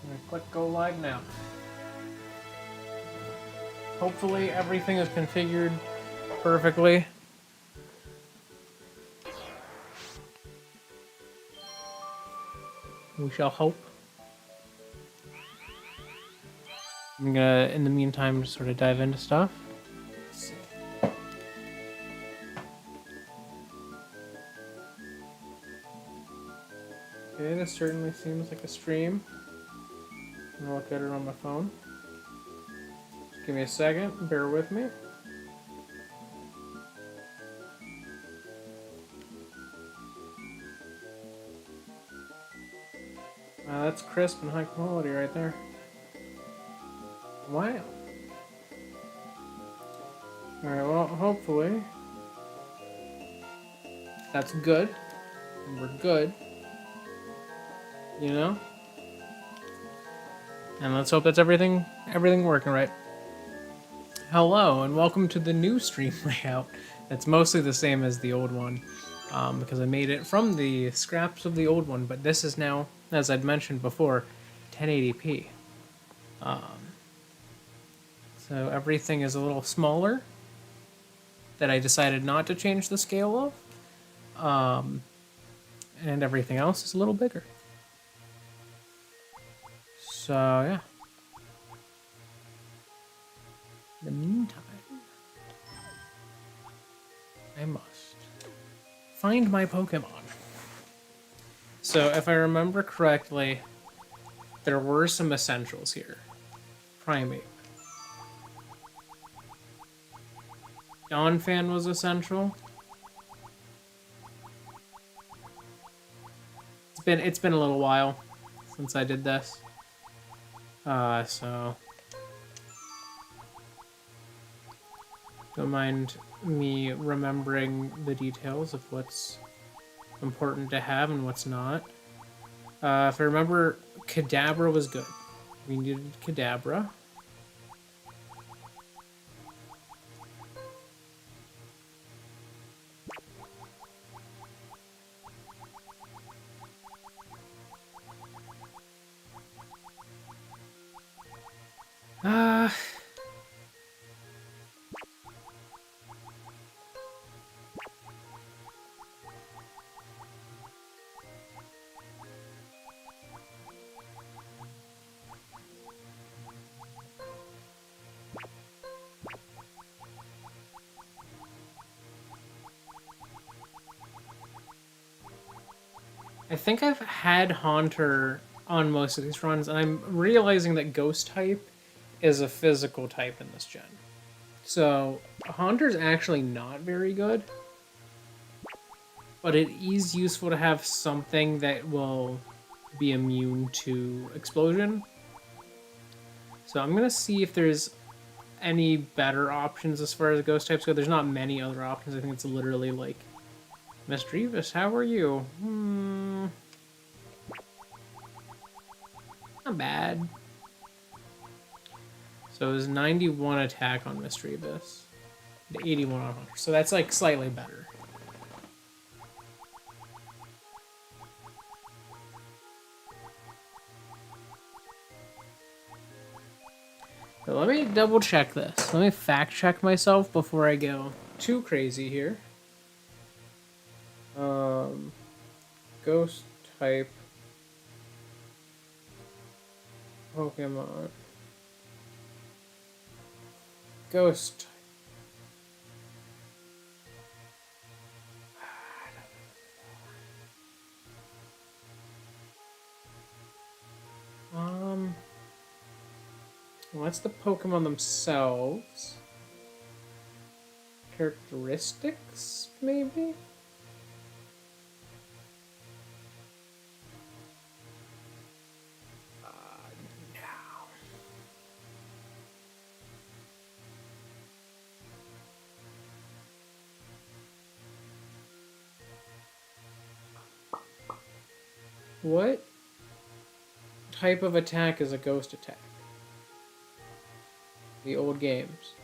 I'm gonna click go live now. Hopefully everything is configured perfectly. We shall hope. I'm gonna, in the meantime, sort of dive into stuff. Let's see. Okay, this certainly seems like a stream. I'm gonna look at it on my phone. Just give me a second, bear with me. That's crisp and high quality right there. Wow. Alright, well, hopefully that's good. And we're good. You know? And let's hope that's everything working right. Hello, and welcome to the new stream layout. It's mostly the same as the old one, because I made it from the scraps of the old one, but this is now, as I'd mentioned before, 1080p. So everything is a little smaller that I decided not to change the scale of, and everything else is a little bigger. So yeah. In the meantime, I must find my Pokemon. So if I remember correctly, there were some essentials here. Primate. Donphan was essential. It's been a little while since I did this. So don't mind me remembering the details of what's important to have and what's not. If I remember, Kadabra was good. We needed Kadabra. I think I've had Haunter on most of these runs, and I'm realizing that Ghost type is a physical type in this gen. So, Haunter's actually not very good, but it is useful to have something that will be immune to Explosion. So I'm going to see if there's any better options as far as Ghost types go. There's not many other options. I think it's literally like, Misdreavus, how are you? Not bad. So it was 91 attack on Misdreavus, and 81 on Hunter. So that's like slightly better. But let me double check this. Let me fact check myself before I go too crazy here. Ghost type Pokemon. Ghost. What's the Pokemon themselves? Characteristics, maybe? No. What type of attack is a ghost attack? The old games.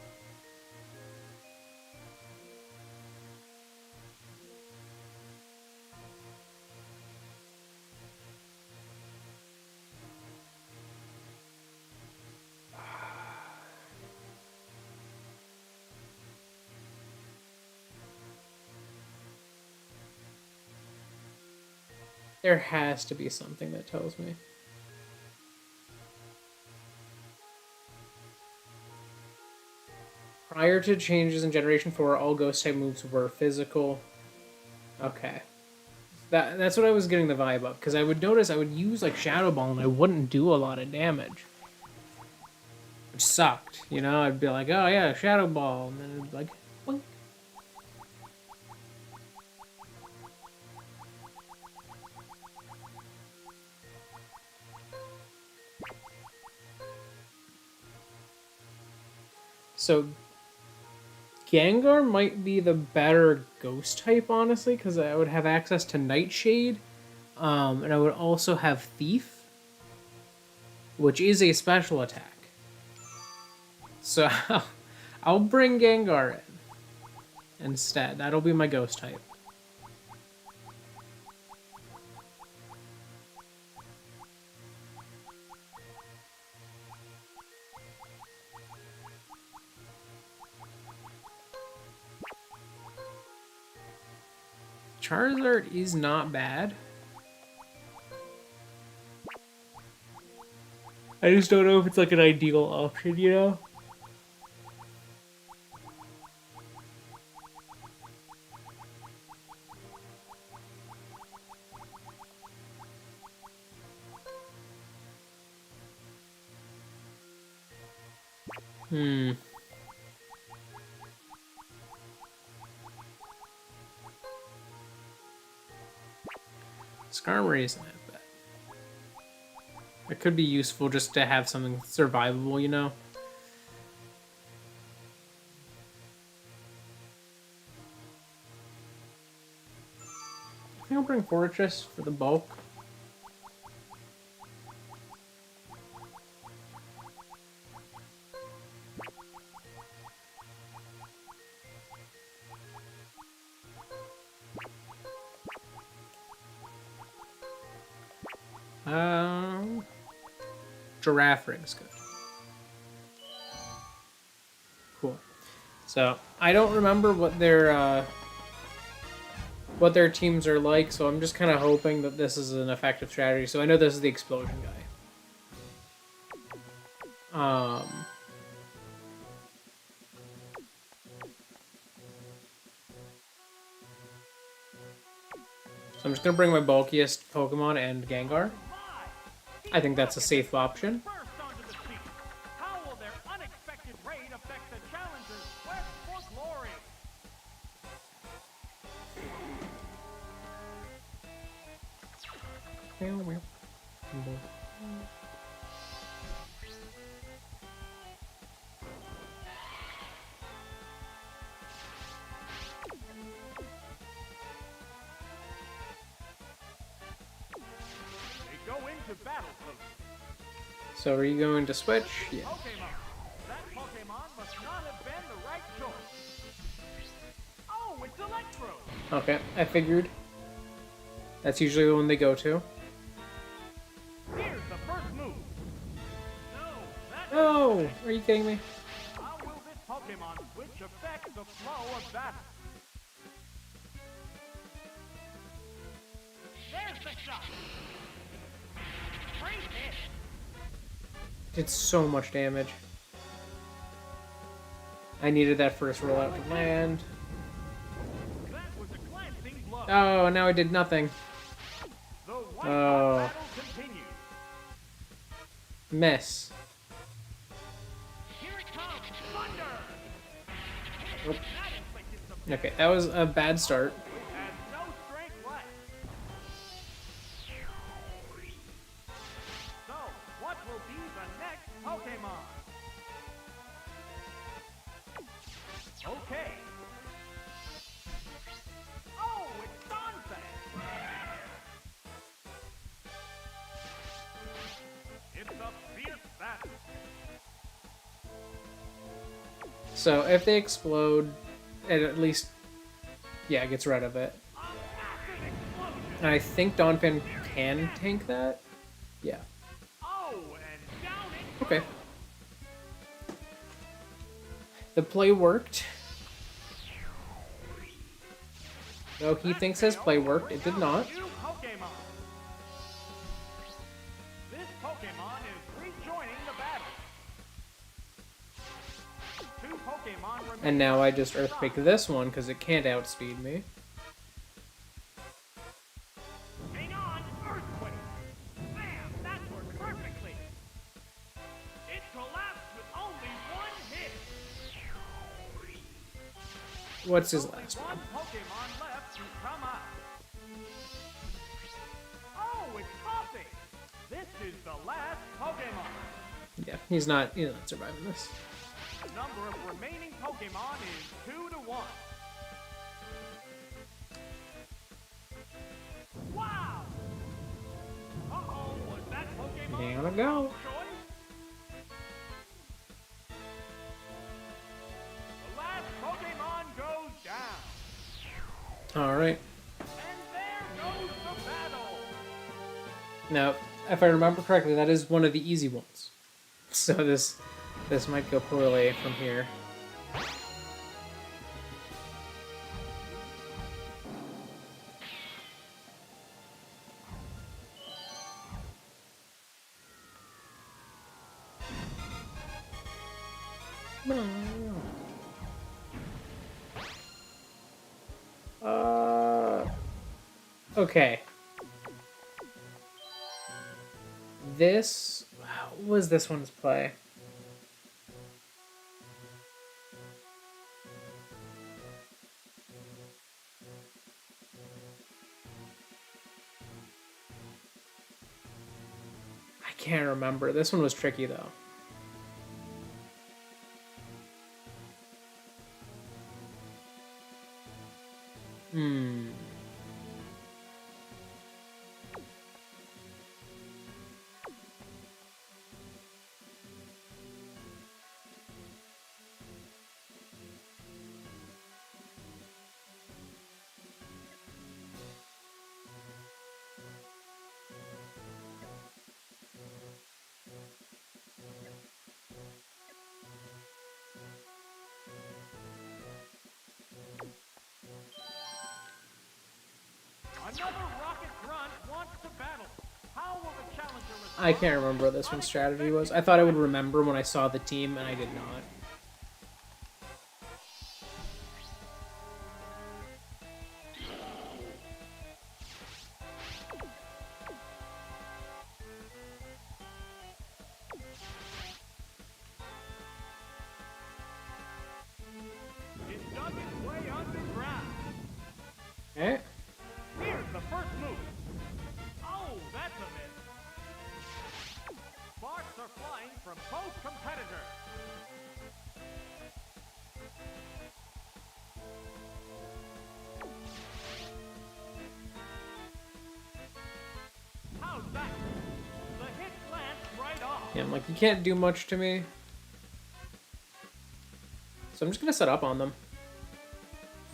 There has to be something that tells me. Prior to changes in Generation 4, all Ghost-type moves were physical. Okay. That's what I was getting the vibe of, because I would notice I would use, like, Shadow Ball, and I wouldn't do a lot of damage. Which sucked, you know? I'd be like, oh yeah, Shadow Ball, and then it'd be like, boink. So, Gengar might be the better ghost type, honestly, because I would have access to Nightshade, and I would also have Thief, which is a special attack. So, I'll bring Gengar in instead. That'll be my ghost type. Charizard is not bad. I just don't know if it's like an ideal option, you know? Skarmory isn't that bad. It could be useful just to have something survivable, you know? I think I'll bring Fortress for the bulk. Giraffe Ring's good. Cool. So I don't remember what their teams are like, so I'm just kind of hoping that this is an effective strategy. So I know this is the explosion guy. So I'm just gonna bring my bulkiest Pokemon and Gengar. I think that's a safe option. So are you going to switch? Yeah. That Pokemon must not have been the right choice. Oh, it's Electro. Okay, I figured. That's usually the one they go to. Here's the first move. No, are you kidding me? How will this Pokemon switch affect the flow of battle? There's the shot. Great hit. Did so much damage. I needed that first rollout to land. That was a glancing blow. Oh, now I did nothing. The white Oh. battle continues. Miss. Here it comes. Thunder. Oop. That inflicted some Okay, that was a bad start. has no strength left. So, what will be the next Pokemon? Okay. Oh, it's Donphan! It's a fierce battle. So if they explode, it at least, yeah, it gets rid of it. A massive explosion! And I think Donphan can tank that. Yeah. Oh, and down it Okay. The play worked. Though he thinks his play worked, it did not. New Pokemon. Pokemon is rejoining the battle. 2 Pokemon remain. And now I just Earthquake this one because it can't outspeed me. Hang on, Earthquake! Bam! That worked perfectly! It collapsed with only 1 hit! What's his Only last 1 one? Pokemon left to come out. Oh, it's Coffee! This is the last Pokemon. Yeah, he's not surviving this. The number of remaining Pokemon is 2 to 1. Wow! Uh-oh, was that Pokemon Here we go. choice? The last Pokemon goes down. Alright. And there goes the battle. Now, if I remember correctly, that is one of the easy ones. So this might go poorly from here. Okay. What was this one's play? I can't remember. This one was tricky though. Another Rocket Grunt wants to battle. How will the challenger respond? I can't remember what this one's strategy was. I thought I would remember when I saw the team, and I did not. It dug its way underground. Okay. Here's the first move. Oh, that's a miss. Sparks are flying from both competitors. How's that? The hit glanced right off. Yeah, I'm like, you can't do much to me. So I'm just gonna set up on them.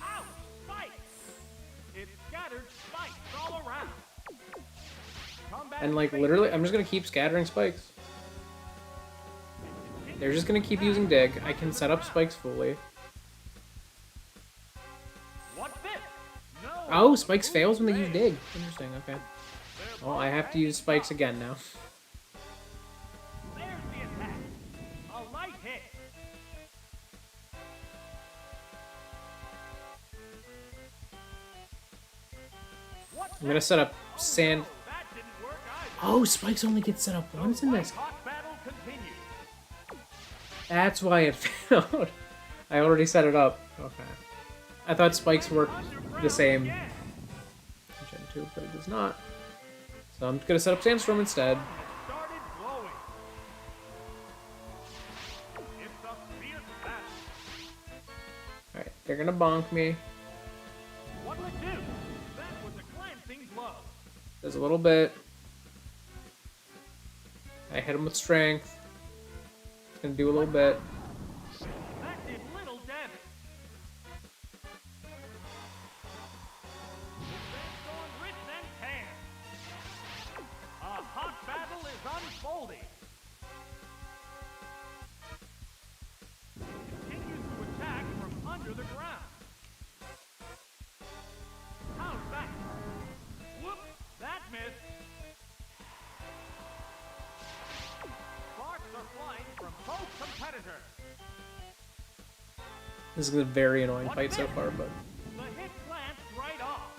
Ouch! Spikes! It scattered spikes all around. Combat And like, literally, I'm just gonna keep scattering spikes. They're just gonna keep using dig. I can set up spikes fully. What's this? No. Oh, spikes fails when they use dig. Interesting, okay. Well, I have to use spikes again now. There's the attack. A light hit. What's I'm gonna set up sand. that didn't work either. Oh, spikes only get set up once in this. Hot battle continues. That's why it failed. I already set it up. Okay. I thought spikes worked the same Again. in Gen 2, but it does not. So I'm gonna set up Sandstorm instead. Started glowing. It's a fierce battle. Alright, they're gonna bonk me. What'll it do? That was a glancing blow. There's a little bit. I hit him with strength. It's gonna do a little bit. That did little damage. The sandstorm rich and tan. A hot battle is unfolding. It continues to attack from under the ground. How's that? Whoop! That missed. from both competitors. This is a very annoying fight so far, but The hit glanced right off.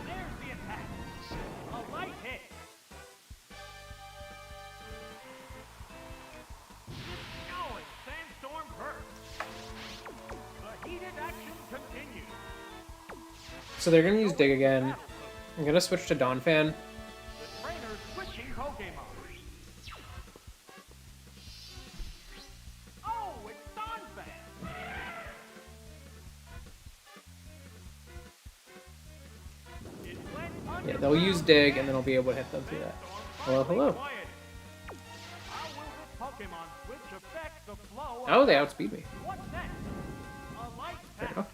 There's the attack. A light hit. It's going. Sandstorm burst. The heated action continues. so they're gonna use Dig again. I'm gonna switch to Donphan. The trainer's switching Pokemon. Oh, it's Donphan. It went Yeah, they'll use Dig, and then I'll be able to hit them through that. Hello, hello. How will this Pokemon switch affect the flow of Oh, they outspeed me. What's next? A light Fair pack. enough.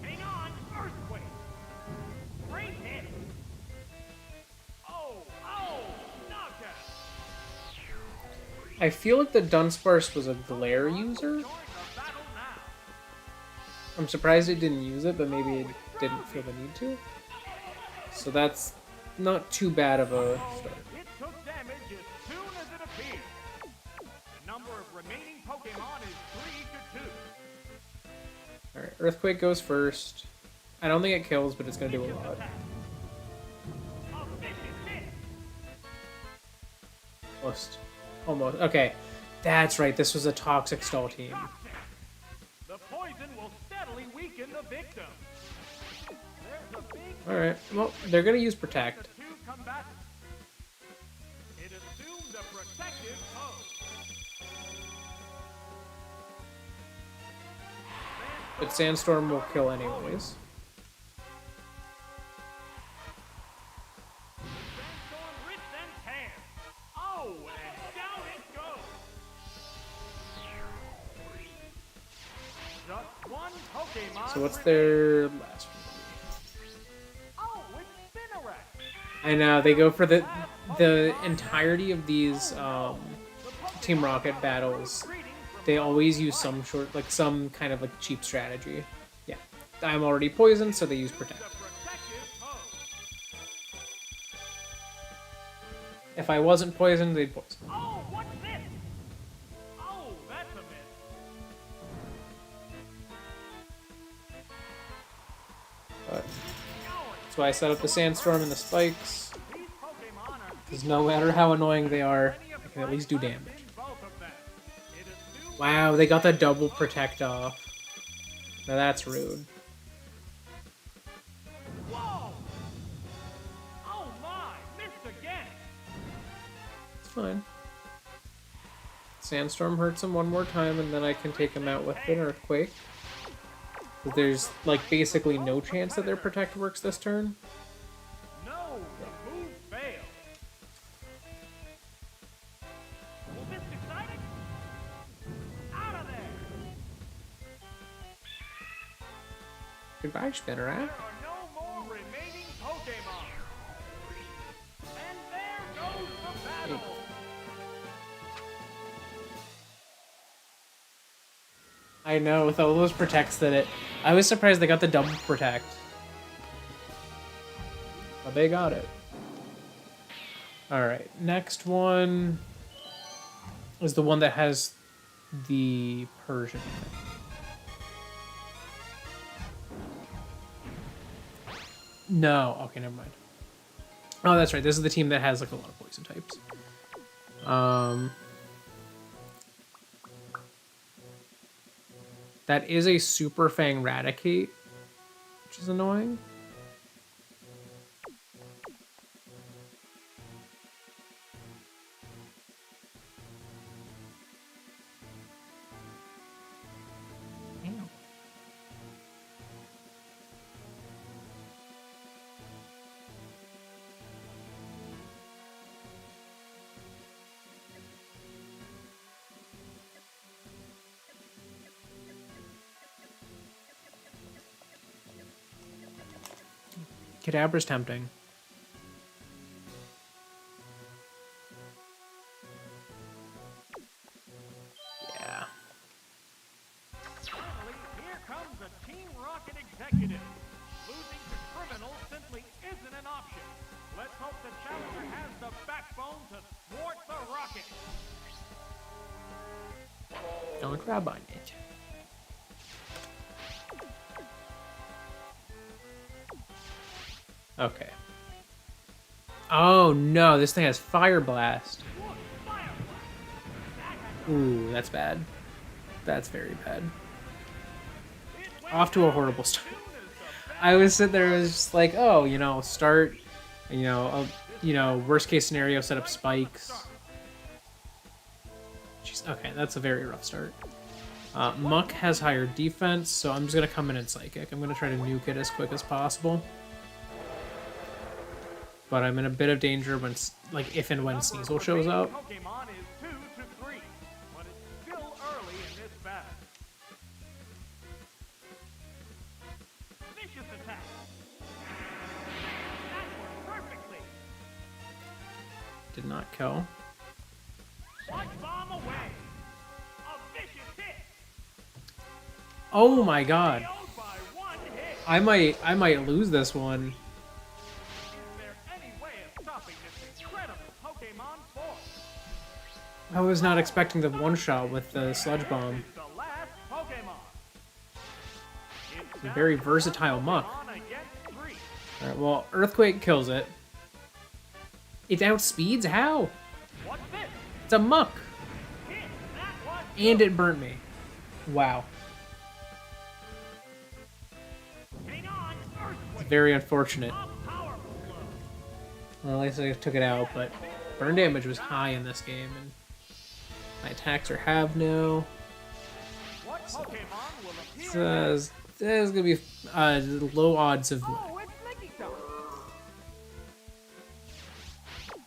Hang on, earthquake. Great hit. Oh, knockout. I feel like the Dunsparce was a Glare user. Join the battle now. I'm surprised it didn't use it, but maybe it didn't feel the need to. So that's not too bad of a start. It took damage as soon as it appeared. The number of remaining Pokemon is 3 to 2. Alright, Earthquake goes first. I don't think it kills, but it's gonna do a lot. A vicious hit. Almost. Almost. Okay. That's right, this was a Toxic Stall team. Toxic. The poison will steadily weaken the victim. There's a big Alright, well, they're gonna use Protect. the two combatants. It assumed a protective pose. But Sandstorm will kill anyways. Sandstorm rips and tears. Oh, and down it goes. Just one Pokemon. So what's remains. their last one? Oh, it's Spinarak. I know, they go for the entirety of these Team Rocket battles. They always use some some kind of like cheap strategy. Yeah. I'm already poisoned, so they use Protect. The protective pose. If I wasn't poisoned, they'd poison. Oh, what's this? Oh, that's a miss. But Going. that's why I set up the Sandstorm and the spikes. These Pokemon are Because no matter how annoying they are, I can at least do damage. in both of them. It assumes Wow, they got the double Protect off. Now that's rude. Whoa! Oh my, missed again. It's fine. Sandstorm hurts him one more time, and then I can take him out with an Earthquake. But there's, like, basically no chance that their Protect works this turn. No, the move failed. Was this exciting? Out of there. Goodbye, Spinnerack. There are no more remaining Pokemon. And there goes the battle. I know, with all those Protects that it... I was surprised they got the double Protect. But they got it. Alright, next one is the one that has the Persian. No, okay, never mind. Oh, that's right, this is the team that has like a lot of poison types. That is a Super Fang Raticate, which is annoying. Damn. Kadabra's tempting. Yeah. Finally, here Here comes a Team Rocket executive. Losing to criminals simply isn't an option. Let's hope the challenger has the backbone to thwart the rocket. Don't grab on it. Okay. Oh no, this thing has Fire Blast. Look, fire! Ooh, that's bad. That's very bad. It went Off to a down horrible as start. soon as the I was sitting there, I was just like, oh, you know, start, worst case scenario, set up spikes. Jeez, okay, that's a very rough start. Muck has higher defense, so I'm just gonna come in and Psychic. I'm gonna try to nuke it as quick as possible. But I'm in a bit of danger when, if and when Sneasel shows up. Pokemon is 2 to 3, but it's still early in this battle. Vicious attack. That worked perfectly. Did not kill. Sludge bomb away. A vicious hit. Oh my god. KO'd by 1 hit. I might lose this one. Is there any way of stopping this incredible Pokemon force? I was not expecting the one-shot with the Sludge Bomb. The last Pokemon. It's a very versatile Muck. On against 3. Alright, well, Earthquake kills it. It outspeeds? How? What's this? It's a Muck! Hit. That was And it burnt me. Wow. hang on. It's Earthquake. very unfortunate. A powerful blow. Well, at least I took it out, but burn damage was high in this game, and my attacks are have no. What Pokemon will appear? So, there's gonna be low odds of. Oh, it's Mickey Stone.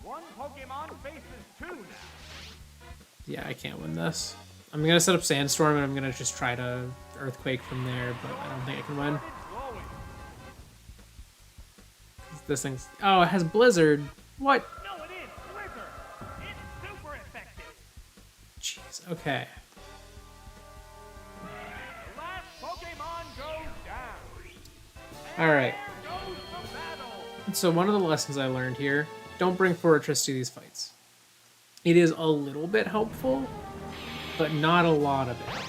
One Pokemon faces 2 now. Yeah, I can't win this. I'm gonna set up Sandstorm, and I'm gonna just try to Earthquake from there, but I don't think I can win. It's glowing. This thing's. Oh, it has Blizzard. What? No, it is Blizzard. It's super effective. Jeez. Okay. The last Pokemon goes down. All right. There goes the battle. So one of the lessons I learned here: don't bring Fortress to these fights. It is a little bit helpful, but not a lot of it helpful.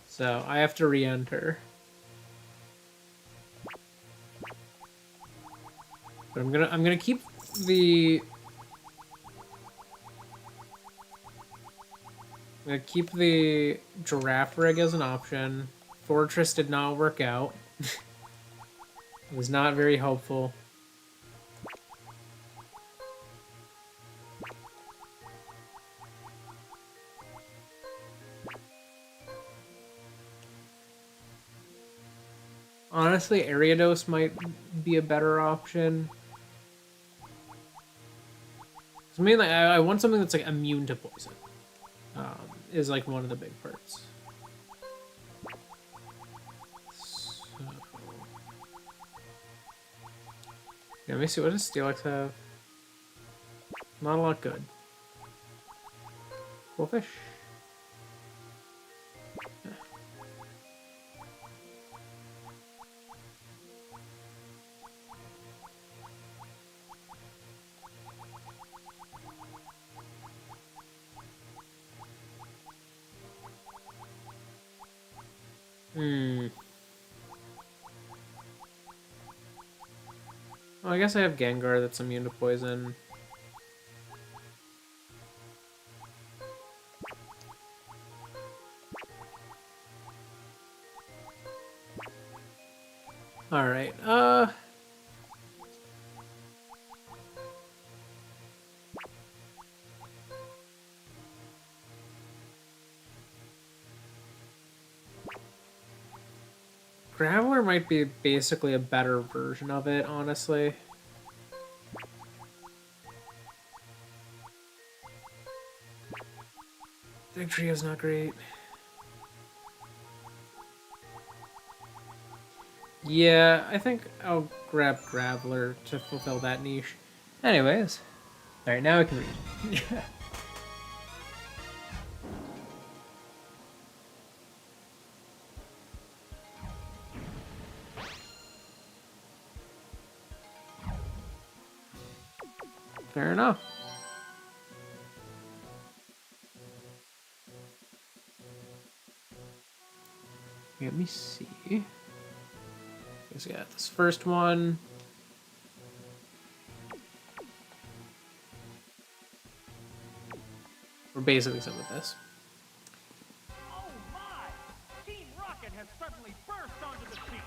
So I have to re-enter. But I'm gonna keep the Giraffe Rig as an option. Fortress did not work out. It was not very helpful. Honestly, Ariados might be a better option. 'Cause mainly, I want something that's like immune to poison. Is like one of the big parts. So, yeah, let me see. What does Steelix have? Not a lot good. Cool fish. Well, I guess I have Gengar that's immune to poison. Alright, Graveler might be basically a better version of it, honestly. Victorio's not great. Yeah, I think I'll grab Graveler to fulfill that niche. Anyways. Alright, now I can read. Fair enough. Let me see. So yeah, this first one. We're basically done with this. Oh my! Team Rocket has suddenly burst onto the scene.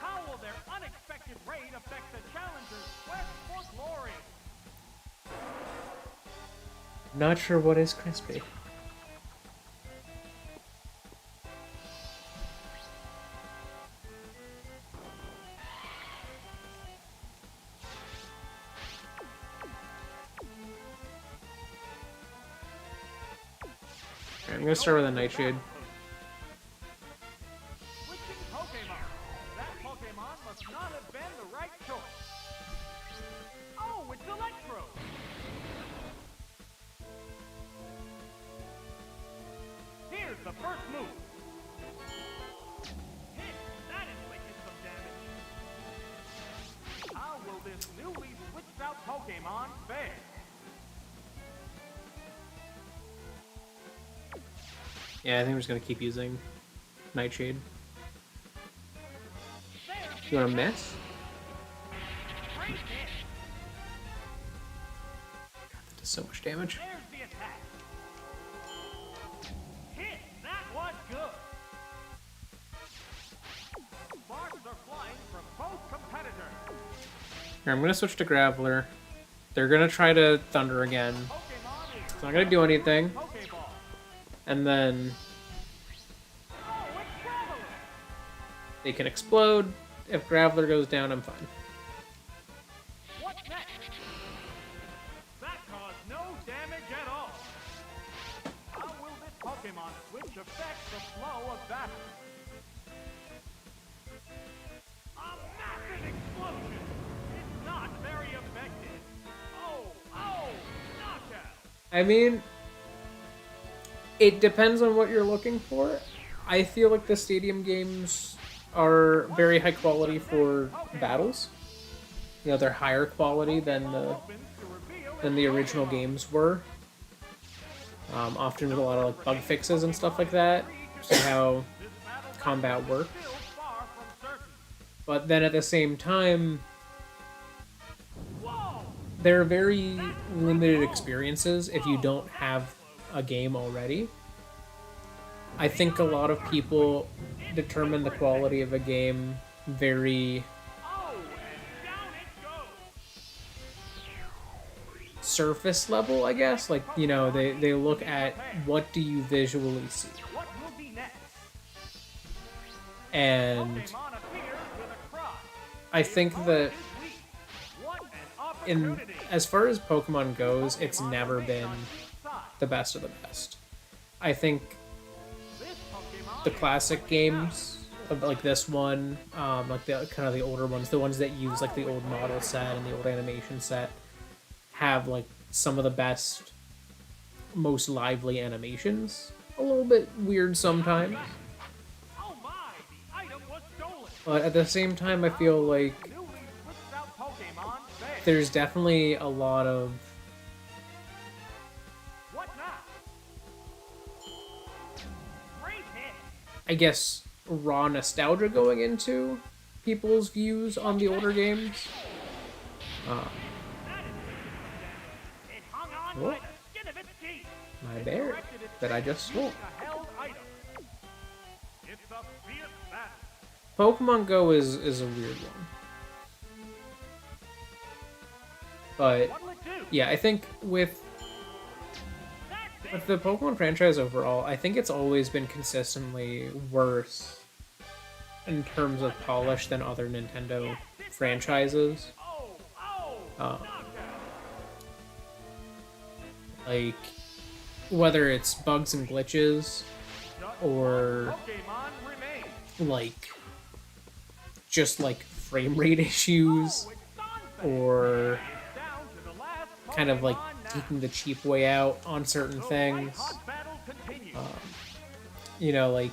How will their unexpected raid affect the challengers' quest for glory? Not sure what is crispy. I'm gonna start with a Nightshade. Switching Pokemon. That Pokemon must not have been the right choice. Oh, it's Electro. Here's the first move. Hit. That inflicted some damage. How will this newly switched out Pokemon fare? Yeah, I think we're just gonna keep using Nightshade. You wanna miss? Great hit. God, that does so much damage. There's the attack. Hit. That was good. Sparks are flying from both competitors. Here, I'm gonna switch to Graveler. They're gonna try to Thunder again. Pokemon is It's not gonna do anything. Pokeball. And then Oh, it's Graveler. they can explode. If Graveler goes down, I'm fine. What's next? That caused no damage at all. How will this Pokemon switch affect the flow of battle? A massive explosion! It's not very effective. Oh, knockout! I mean, it depends on what you're looking for. I feel like the stadium games are very high quality for battles. You know, they're higher quality than the original games were. Often with a lot of like bug fixes and stuff like that. So how combat worked. Still far from certain. But then at the same time, Whoa! they're very limited experiences if you don't have a game already. I think a lot of people determine the quality of a game very Oh, and down it goes! surface level, I guess. Like, you know, they look at what do you visually see. What will be next? And Pokemon appears with a cry. I think that Is weak. What an in opportunity! as far as Pokemon goes, it's never been the best of the best. I think This Pokemon the classic games, like this one, like the kind of the older ones, the ones that use like the old model set and the old animation set, have like some of the best, most lively animations. A little bit weird sometimes, Oh my, the item was stolen. but at the same time, I feel like Newly switched out Pokemon failed. there's definitely a lot of What now? Great hit. I guess, raw nostalgia going into people's views on the older games. That is it hung on Whoa. by the skin of its teeth. My bear Directed its that I just stole. a held item. It's a fierce battle. Pokemon Go is a weird one. But, What'll it do? yeah, I think with the Pokemon franchise overall, I think it's always been consistently worse in terms of polish than other Nintendo franchises. Oh, Like, whether it's bugs and glitches, or Pokemon remains. like just like frame rate issues, or Down to the last kind of like Pokemon now. taking the cheap way out on certain things. Hot battle continues. You know, like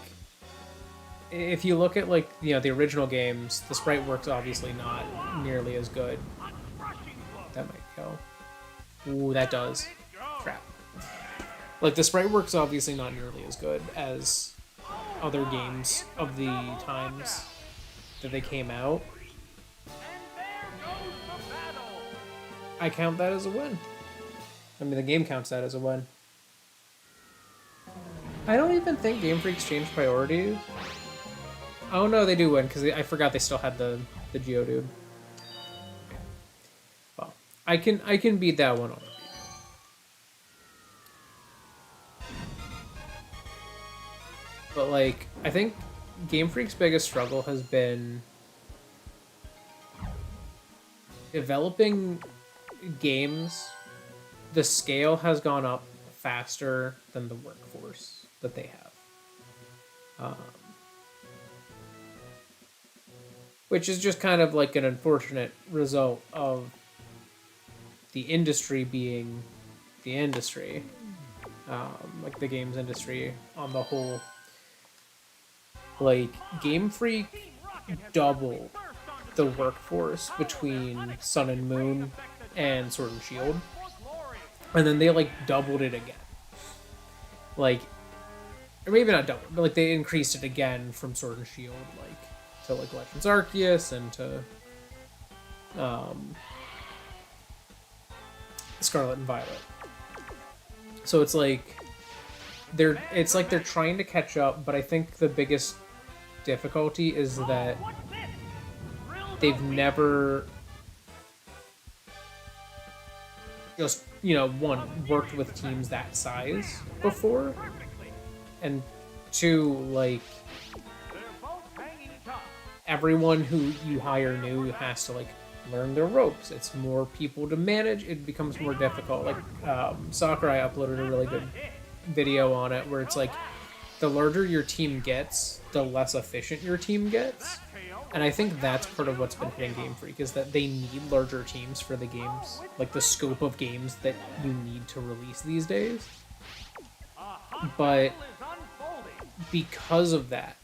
if you look at like, you know, the original games, the sprite work's obviously not nearly as good. A crushing blow. That might kill. Ooh, that does. Crap. Like, the sprite work's obviously not nearly as good as other games of the times that they came out. I count that as a win. I mean, the game counts that as a win. I don't even think Game Freak's changed priorities. Oh no, they do win, because I forgot they still had the Geodude. Well, I can beat that one already. But like, I think Game Freak's biggest struggle has been developing games. The scale has gone up faster than the workforce that they have. Which is just kind of like an unfortunate result of the industry being the industry. Like the games industry on the whole. Like, Game Freak doubled the workforce between Sun and Moon and Sword and Shield. And then they, like, doubled it again. Like, or maybe not doubled, but, like, they increased it again from Sword and Shield, like, to, like, Legends Arceus and to, Scarlet and Violet. So it's like, they're trying to catch up, but I think the biggest difficulty is that they've never just, one, worked with teams that size before, and two, like, everyone who you hire new has to, like, learn their ropes. It's more people to manage. It becomes more difficult. Like, Sakurai uploaded a really good video on it where it's like, the larger your team gets, the less efficient your team gets. And I think that's part of what's been hitting Game Freak, is that they need larger teams for the games, like the scope of games that you need to release these days. But because of that,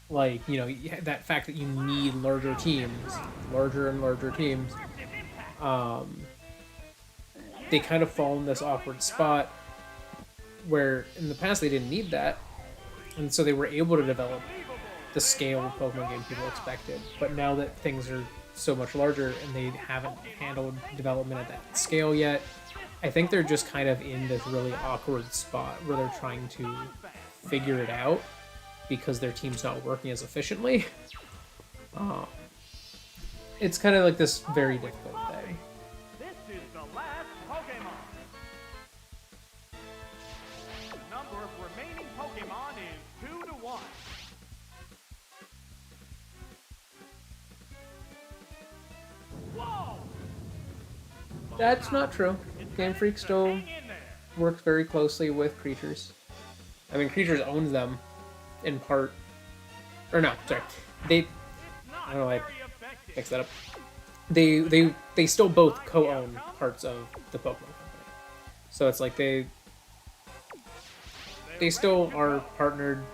like, that fact that you need larger teams, larger and larger teams, they kind of fall in this awkward spot where in the past they didn't need that, and so they were able to develop the scale of Pokemon game people expected. But now that things are so much larger and they haven't handled development at that scale yet, I think they're just kind of in this really awkward spot where they're trying to figure it out because their team's not working as efficiently. It's kind of like this very difficult thing. This is the last Pokemon. The number of remaining Pokemon is 2 to 1. Whoa! That's not true. Game Freak still works very closely with Creatures. I mean, Creatures owns them in part. Or no, sorry. I don't know why I mixed that up. They still both co-own parts of the Pokemon Company. So it's like they still are partnered.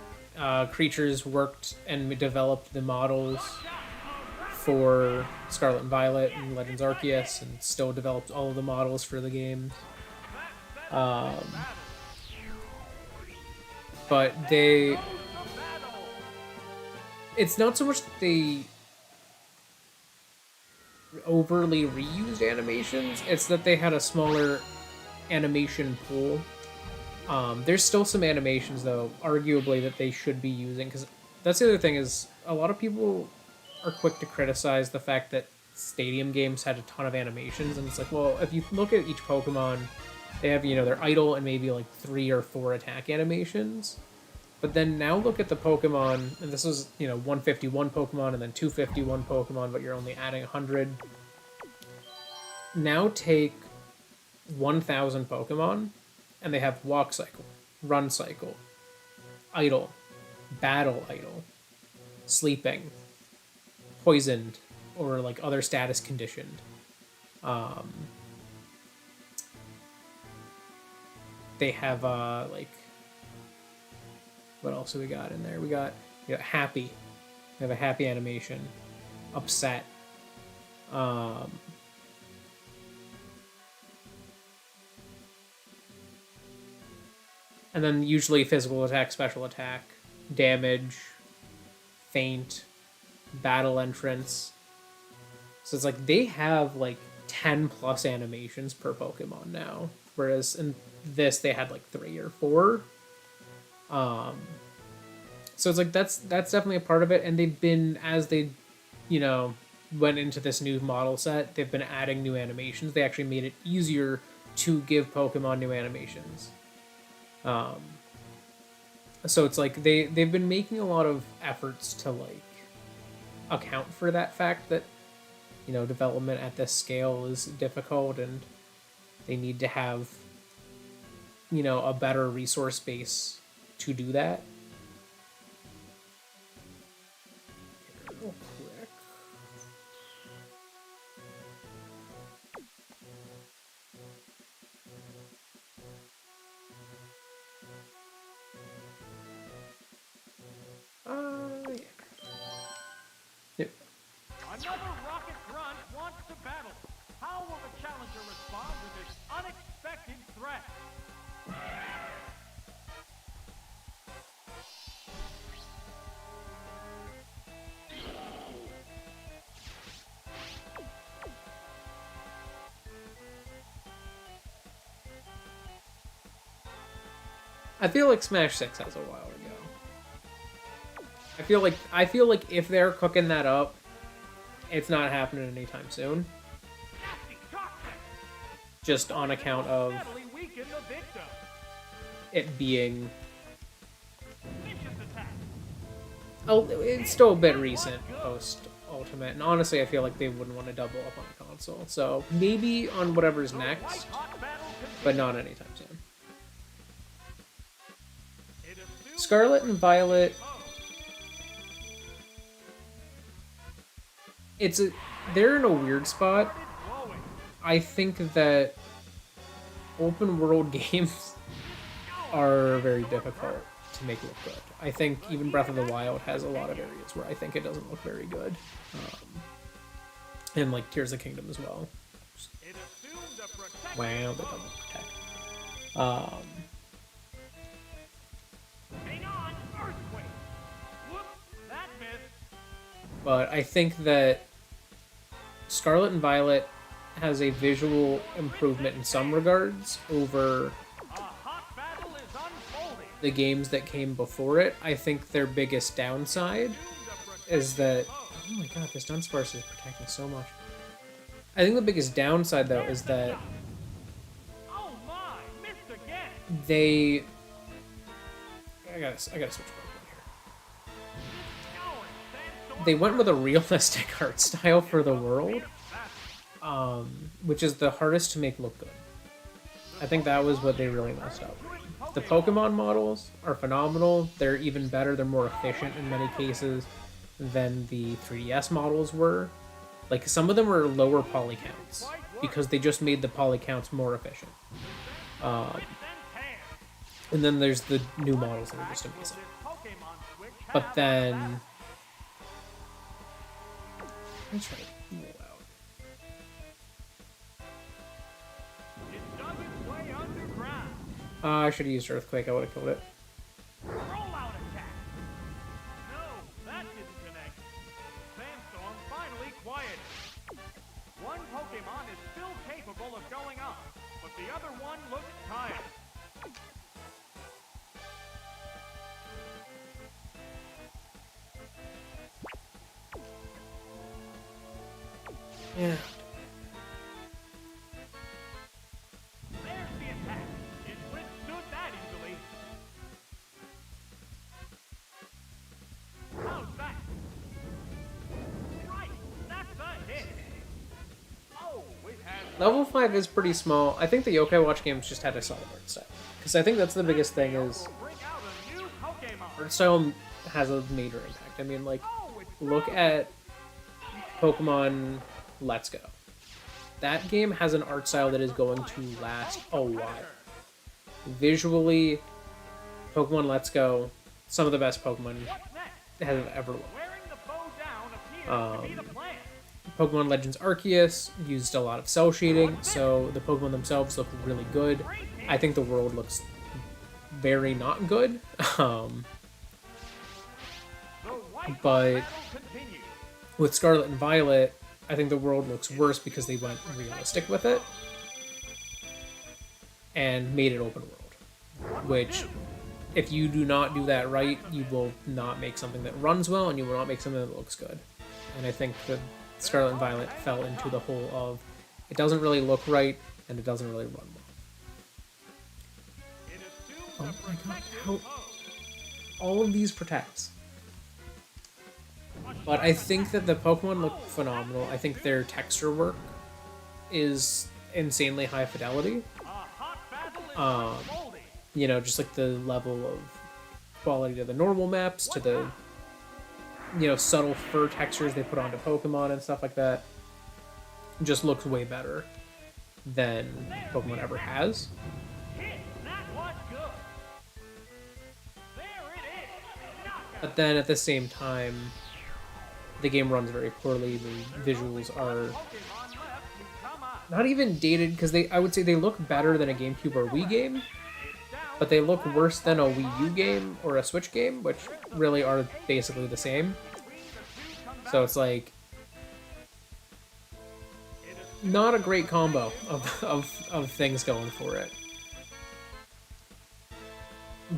Creatures worked and developed the models for Scarlet and Violet and Legends Arceus, and still developed all of the models for the games. But it's not so much that they overly reused animations, it's that they had a smaller animation pool. There's still some animations, though, arguably, that they should be using, because that's the other thing, is a lot of people are quick to criticize the fact that Stadium games had a ton of animations, and it's like, well, if you look at each Pokemon, they have, their idle and maybe like 3 or 4 attack animations. But then now look at the Pokemon, and this is, 151 Pokemon and then 251 Pokemon, but you're only adding 100. Now take 1,000 Pokemon, and they have Walk Cycle, Run Cycle, Idle, Battle Idle, Sleeping, Poisoned, or like other status conditioned. They have like, what else do we got in there? We got happy. We have a happy animation. Upset. And then usually physical attack, special attack, damage, feint, battle entrance. So it's like they have like 10 plus animations per Pokemon now. Whereas in this they had like 3 or 4. So it's like that's definitely a part of it. And they've been, as they, you know, went into this new model set, they've been adding new animations. They actually made it easier to give Pokemon new animations. So it's like they've been making a lot of efforts to like account for that fact that, you know, development at this scale is difficult and they need to have, you know, a better resource base to do that. Real quick. Yeah. Yep. Another rocket grunt wants to battle. How will the challenger respond to this unexpected threat? I feel like Smash 6 has a while to go. I feel like if they're cooking that up, it's not happening anytime soon. Just on account of it being... Oh, it's still a bit recent post-Ultimate, and honestly I feel like they wouldn't want to double up on the console. So maybe on whatever's next, but not anytime soon. Scarlet and Violet... They're in a weird spot. I think that open world games are very difficult to make look good. I think even Breath of the Wild has a lot of areas where I think it doesn't look very good. And like Tears of the Kingdom as well. Wow, they don't protect. But I think that Scarlet and Violet has a visual improvement in some regards over the games that came before it. I think their biggest downside is that... Oh my god, this Dunsparce is protecting so much. I think the biggest downside, though, is that they... I gotta switch Pokemon here. They went with a realistic art style for the world, which is the hardest to make look good. I think that was what they really messed up. The Pokemon models are phenomenal. They're even better. They're more efficient in many cases than the 3DS models were. Like, some of them were lower poly counts because they just made the poly counts more efficient. And then there's the new models that are just amazing. But then... That's right. I should have used Earthquake. I would have killed it. Rollout attack. No, that didn't connect. Sandstorm finally quieted. One Pokemon is still capable of going up, but the other one looks tired. Yeah. There's the attack. It withstood that easily. How's that? Right, that's a hit. Oh, it has... Level 5 is pretty small. I think the Yokai Watch games just had a solid art style. Because I think that's the biggest thing is... art style has a major impact. I mean, like, look at Pokemon Let's Go. That game has an art style that is going to last a while. Visually, Pokemon Let's Go, some of the best Pokemon have ever looked. Pokemon Legends Arceus used a lot of cell shading, so the Pokemon themselves look really good. I think the world looks very not good. Um, The white but battle continues. with Scarlet and Violet, I think the world looks worse because they went realistic with it and made it open world. Which, if you do not do that right, you will not make something that runs well, and you will not make something that looks good. And I think that Scarlet and Violet fell into the hole of it doesn't really look right and it doesn't really run well. It assumes Oh a my god, protective how mode. all of these protects. But I think that the Pokemon look phenomenal. I think their texture work is insanely high fidelity. A hot battle is Um, unfolding. You know, just like the level of quality to the normal maps, to the, you know, subtle fur textures they put onto Pokemon and stuff like that, just looks way better than Pokemon ever has. Hit. That was good. There it is. Knockout. But then at the same time, the game runs very poorly. The visuals are Pokemon left to come up. not even dated because I would say they look better than a GameCube or Wii game, It's down. but they look worse than a Wii U game or a Switch game, which really are basically the same. So it's like not a great combo of things going for it.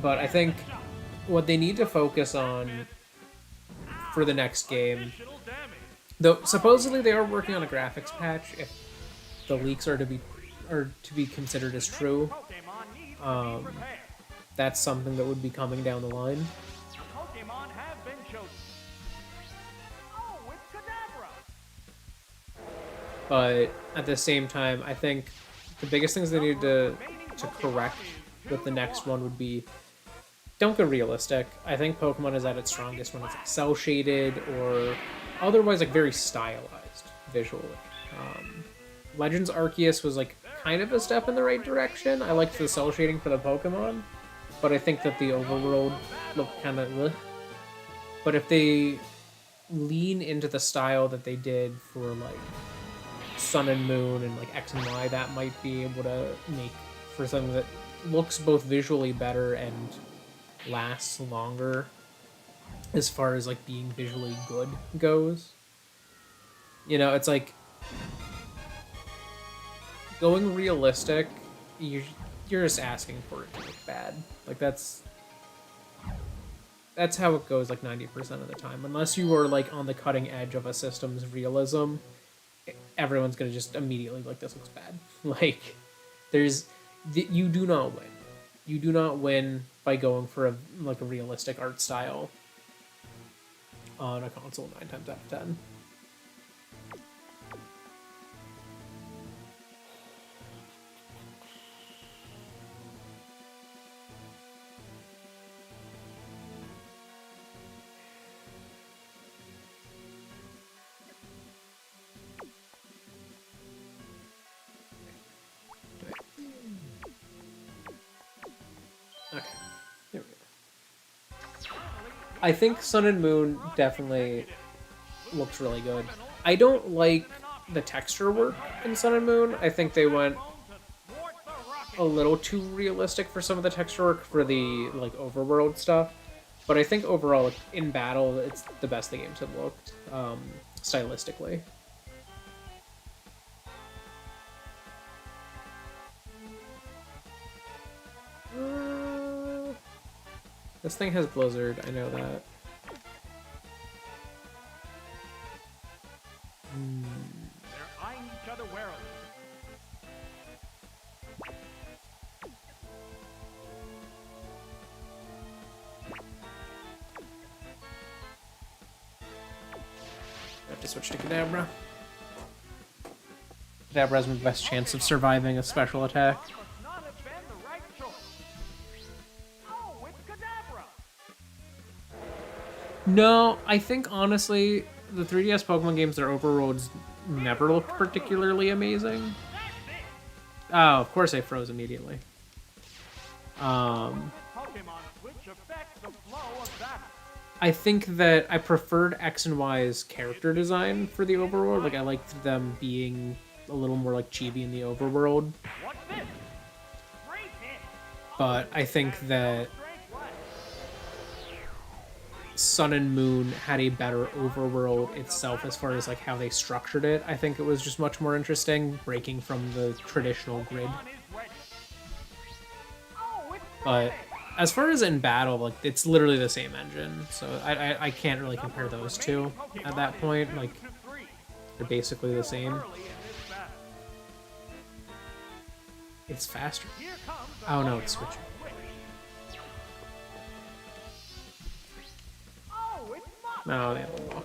But I think what they need to focus on for the next game, Additional damage. though supposedly they are working on a graphics patch if the leaks are to be considered as true. Pokemon needs to Um, be prepared. That's something that would be coming down the line. Pokemon have been chosen. Oh, it's Kadabra. But at the same time, I think the biggest things they need to correct with the next one would be don't go realistic. I think Pokemon is at its strongest when it's like cell shaded or otherwise like very stylized visually. Legends Arceus was like kind of a step in the right direction. I liked the cell shading for the Pokemon, but I think that the overworld looked kind of. But if they lean into the style that they did for like Sun and Moon and like X and Y, that might be able to make for something that looks both visually better and lasts longer as far as like being visually good goes. You know, it's like going realistic, you're just asking for it to look bad. Like that's how it goes like 90% of the time. Unless you are like on the cutting edge of a system's realism, everyone's gonna just immediately like this looks bad. Like you do not win. You do not win by going for a realistic art style on a console 9 times out of 10. Okay, there we go. I think Sun and Moon definitely looks really good. I don't like the texture work in Sun and Moon. I think they went a little too realistic for some of the texture work for the like overworld stuff. But I think overall, like, in battle, it's the best the games have looked, stylistically. This thing has Blizzard, I know that. They're eyeing each other warily. I have to switch to Kadabra. Kadabra has my best chance of surviving a special attack. Must not have been the right choice. Oh, it's Kadabra. No, I think honestly, the 3DS Pokemon games, their overworlds never looked particularly amazing. Oh, of course I froze immediately. Pokemon Switch affects the flow of battle. I think that I preferred X and Y's character design for the overworld. Like, I liked them being a little more like chibi in the overworld. What's this? Great hit. but I think that Sun and Moon had a better overworld itself as far as like how they structured it. I think it was just much more interesting, breaking from the traditional grid. But as far as in battle, like it's literally the same engine, so I can't really compare those two at that point. Like they're basically the same. It's faster. Oh no, it's switching. No, they have to walk.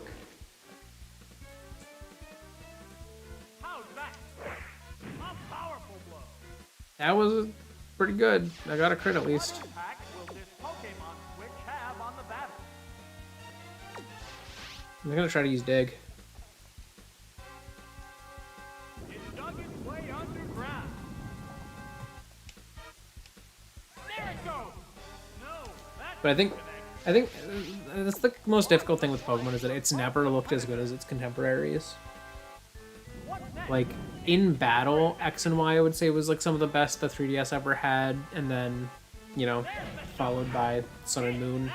That was pretty good. I got a crit at least. I'm gonna try to use dig. But I think that's the most difficult thing with Pokemon is that it's never looked as good as its contemporaries. Like in battle, X and Y I would say was like some of the best the 3DS ever had, and then, you know, followed by Sun and Moon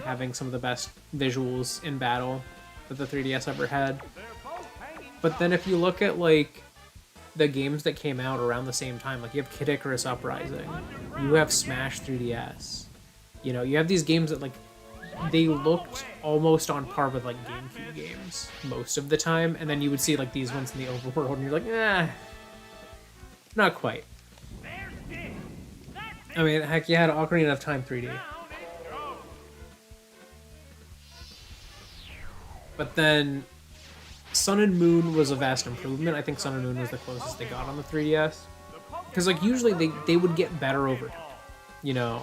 having some of the best visuals in battle that the 3DS ever had. But then if you look at like the games that came out around the same time, like you have Kid Icarus Uprising, you have Smash 3DS. You know, you have these games that, like, they looked almost on par with, like, GameCube games most of the time, and then you would see, like, these ones in the overworld, and you're like, not quite. I mean, heck, you had Ocarina of Time 3D. But then Sun and Moon was a vast improvement. I think Sun and Moon was the closest they got on the 3DS. Because, like, usually they would get better over time. You know,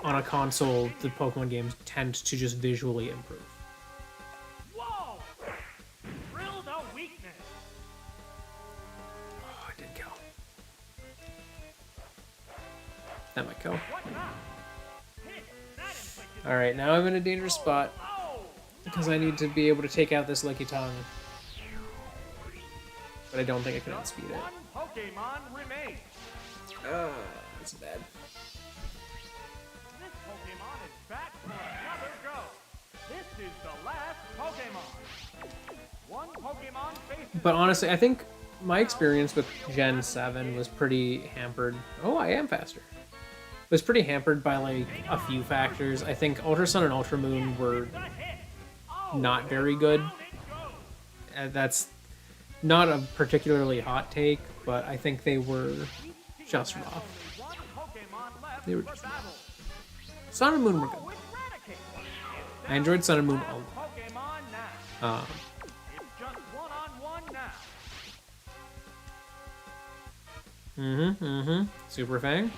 on a console, the Pokemon games tend to just visually improve. Whoa! Drilled a weakness. Oh, it did kill. That might kill. Alright, now I'm in a dangerous spot. Because I need to be able to take out this Licky Tongue. But I don't think I can outspeed it. One Pokemon remains. That's bad. This Pokemon is back for another go. This is the last Pokemon. One Pokemon faces. But honestly, I think my experience with Gen 7 was pretty hampered. Oh, I am faster. Was pretty hampered by like a few factors. I think Ultra Sun and Ultra Moon were not very good. That's not a particularly hot take, but I think they were just rough. They were just rough. Sun and Moon were good. I enjoyed Sun and Moon a lot. Super Fang.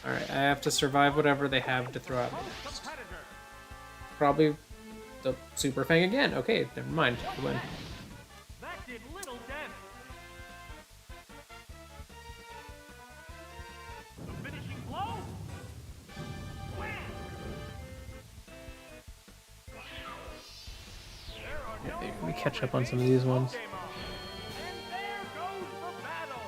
Alright, I have to survive whatever they have to throw at me next. Probably the Super Fang again. Okay, never mind. I win. That did little damage. The finishing blow. Yeah, let me catch up on some of these ones. And there goes the battle.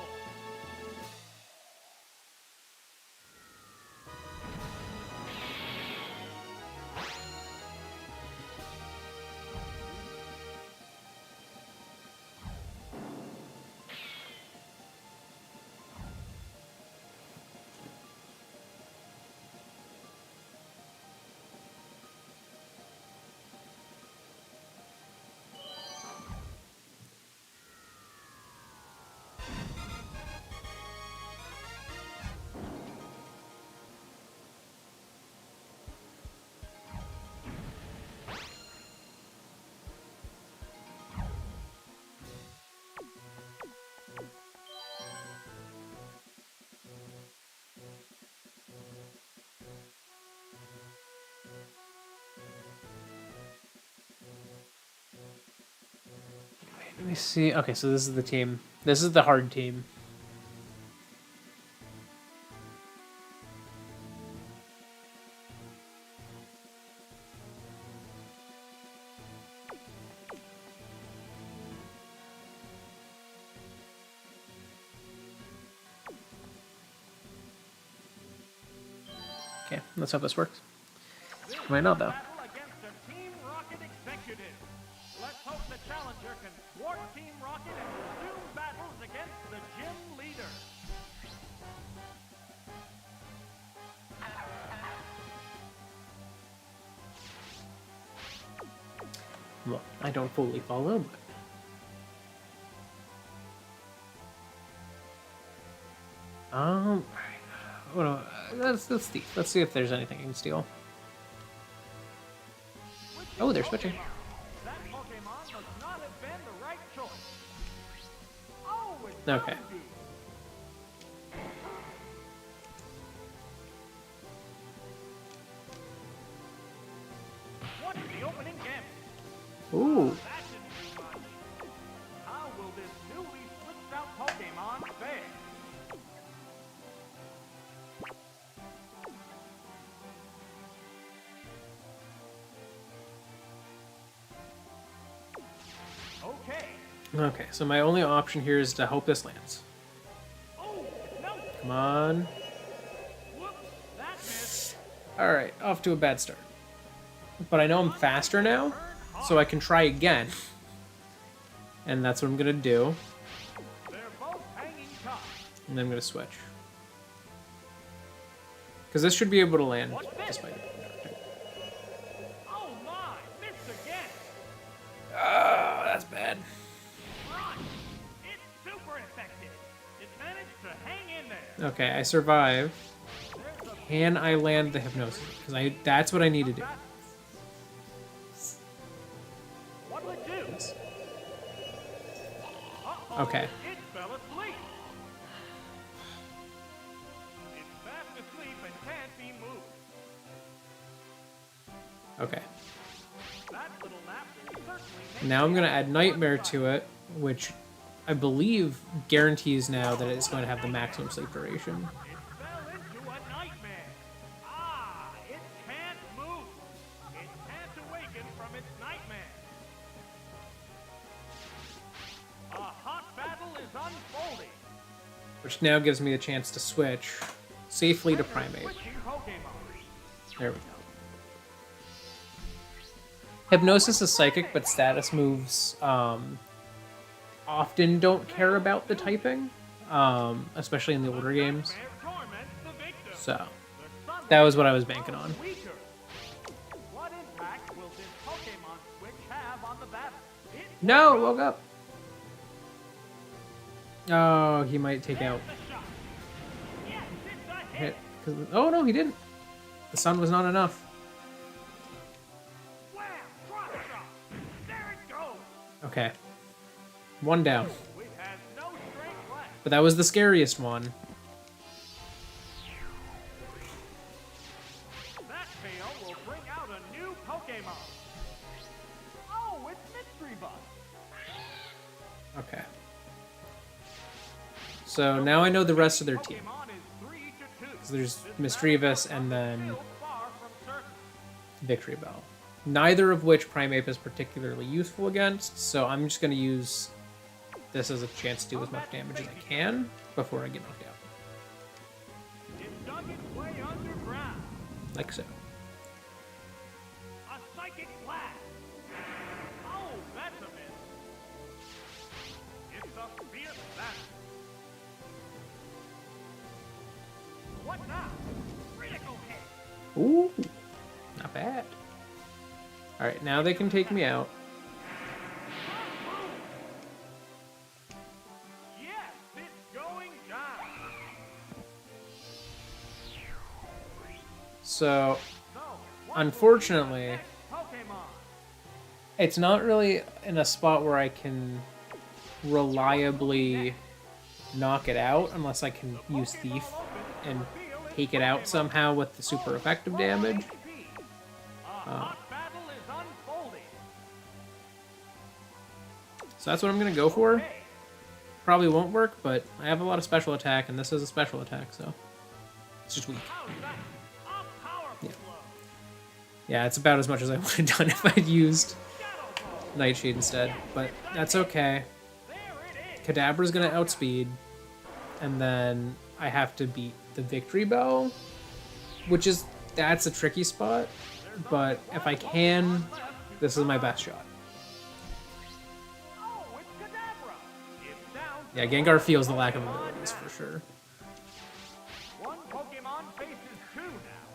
Let me see. Okay, so this is the team. This is the hard team. Okay, let's hope this works. This Might not, though. battle against a Team Rocket executive. Let's hope the challenger can thwart Team Rocket and resume battles against the gym leader. Well, I don't fully follow, but... What let's see. Let's see if there's anything I can steal. Oh, they're switching. That Pokemon must not have been the right choice. Oh, it's Okay. Dundee. What's the opening gambit? Ooh. That didn't do much. How will this newly switched out Pokemon fare? Okay. Okay, so my only option here is to hope this lands. Oh, no. Come on. Whoops. That missed. Alright, off to a bad start. But I know I'm faster now, so I can try again. And that's what I'm gonna do. They're both hanging tough. And then I'm gonna switch. Because this should be able to land What's this? despite it. Oh my, missed again. Oh, that's bad. Right. It's super effective. It managed to hang in there. Okay, I survive. There's a Can I land the hypnosis? Because that's what I need to do. What'll it do? Yes. Uh-oh, Okay. It fell asleep. It's fast asleep and can't be moved. Okay. That little nap will certainly make Now I'm going to add Nightmare to it, which I believe guarantees now that it's going to have the maximum sleep duration. It fell into a nightmare. Ah, it can't move. It can't awaken from its nightmare. A hot battle is unfolding. Which now gives me a chance to switch safely to Primate. Switching Pokemon. There we go. Hypnosis is psychic, but status moves often don't care about the typing, especially in the older games. Nightmare torments the victim. So The sun that was what I was banking on. weaker. What impact will this Pokemon switch have on the battle? It No, woke up. Oh, he might take out the shot. Yes, it's a hit. hit. Oh no, he didn't. The sun was not enough. Wham! Drop shot. There it goes. Okay, one down. It has no strength left. But that was the scariest one. That fail will bring out a new Pokemon. Oh, it's Mystery Bus. Okay. So now I know the rest of their team. Pokemon is 3-2. So there's This Misdreavus battle and then still far from certain. Victory Bell. Neither of which Primeape is particularly useful against, so I'm just going to use this as a chance to do as much damage as I can before I get knocked out. It dug its way underground. Like so. A psychic blast. Oh, that's a miss. It's a fierce battle. What now? Critical hit. Ooh, not bad. Alright, now they can take me out. Yes, it's going down. So, So, unfortunately, Pokemon. it's not really in a spot where I can reliably knock it out unless I can use Thief and take it out somehow with the super effective damage. A hot battle is unfolding. So that's what I'm going to go for. Okay. Probably won't work, but I have a lot of special attack, and this is a special attack, so it's just weak. How's that? A powerful blow. Yeah, it's about as much as I would have done if I'd used Shadow Ball. Nightshade instead, but that's okay. There it is. Kadabra's going to outspeed, and then I have to beat the Victory Bell, which is That's a tricky spot, but if I can, this is my best shot. Oh, it's Kadabra. It's down. Yeah, Gengar feels the lack of abilities for sure. One Pokemon faces two now.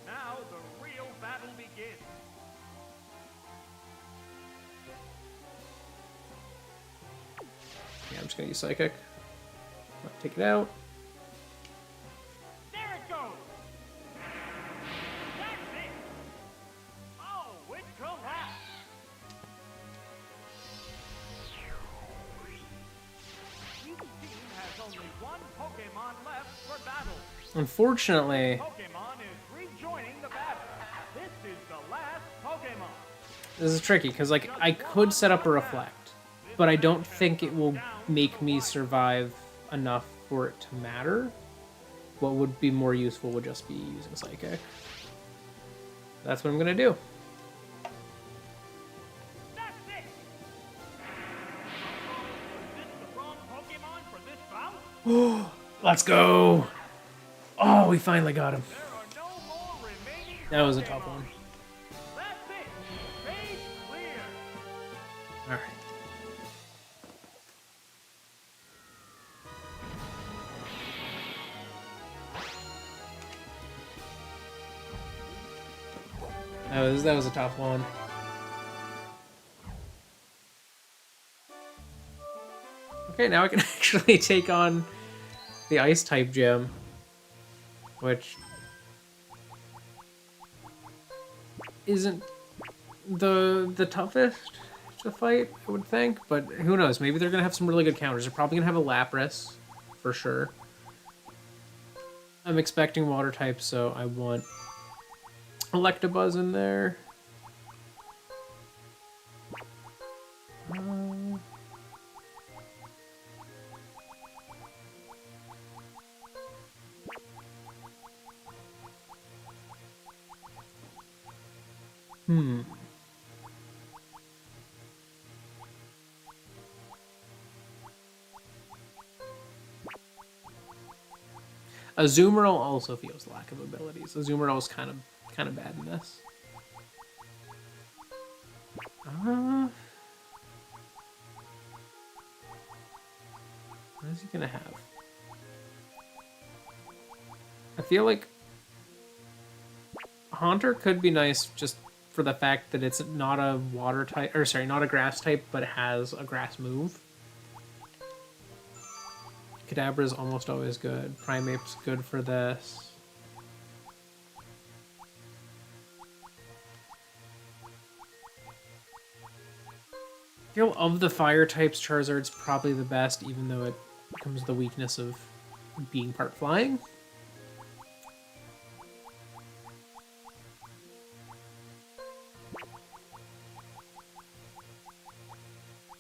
Now the real battle begins. Yeah, I'm just gonna use Psychic. Take it out. There it goes. That's it. Oh, it collapsed. Each team has only one Pokemon left for battle. Unfortunately, Pokemon is rejoining the battle. This is the last Pokemon. this is tricky because like I could set up a Reflect, but I don't think it will make me survive enough for it to matter. What would be more useful would just be using Psychic. That's what I'm gonna do. That's it. Was this the wrong Pokemon for this bout? Let's go! Oh, we finally got him. There are no more remaining. That was a Pokemon. tough one. That's it. Stage clear. All right. That was a tough one. Okay, now I can actually take on the Ice type gym, which isn't the toughest to fight, I would think, but who knows? Maybe they're gonna have some really good counters. They're probably gonna have a Lapras for sure. I'm expecting water type, so I want Electabuzz in there. Azumarill also feels lack of abilities. Azumarill is kind of bad in this. What is he gonna have? I feel like Haunter could be nice just for the fact that it's not a water type, or sorry, not a grass type, but has a grass move. Kadabra is almost always good. Primeape's good for this. I feel of the fire types, Charizard's probably the best, even though it comes with the weakness of being part flying.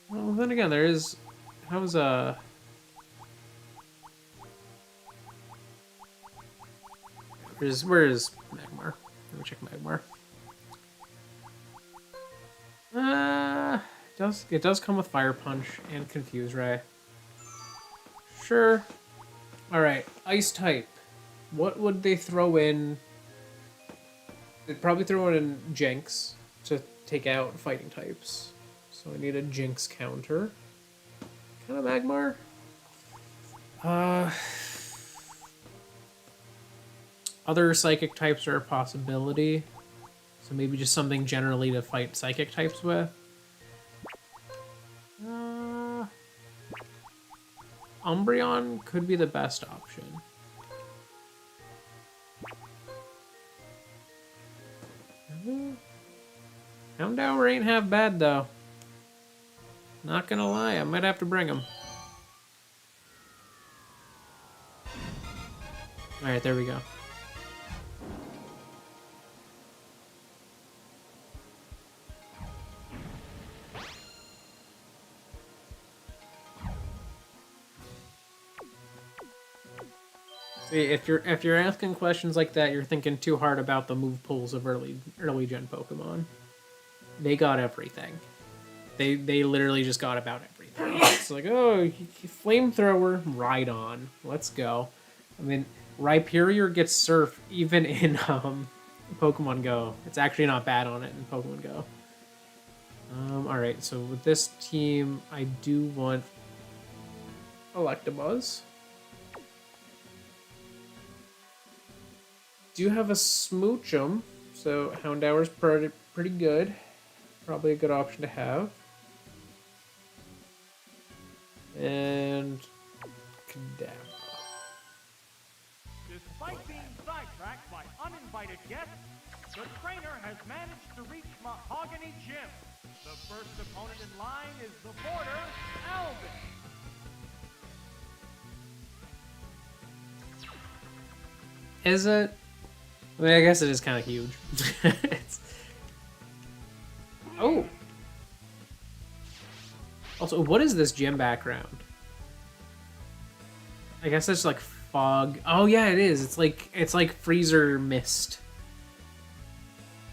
Well, then again, there is... How's where is Magmar? Let me check Magmar. It does come with Fire Punch and Confuse Ray. Sure. Alright, Ice type. What would they throw in? They'd probably throw in Jinx to take out fighting types. So I need a Jinx counter. Kind of Magmar? Other Psychic types are a possibility. So maybe just something generally to fight Psychic types with. Umbreon could be the best option. Houndour ain't half bad, though. Not gonna lie, I might have to bring him. Alright, there we go. See, if you're asking questions like that, you're thinking too hard about the move pools of early gen Pokemon. They got everything. They literally just got about everything. It's like, oh, flamethrower, Rhydon, let's go. I mean, Rhyperior gets Surf even in Pokemon Go. It's actually not bad on it in Pokemon Go. Alright, so with this team, I do want Electabuzz. Do have a Smoochum, so Houndour's pretty good. Probably a good option to have. And Kadabra. Despite being sidetracked by uninvited guests, the trainer has managed to reach Mahogany Gym. The first opponent in line is the border, Alvin. Is it? I mean, I guess it is kind of huge. Oh! Also, what is this gym background? I guess it's like fog. Oh yeah, it is. It's like freezer mist.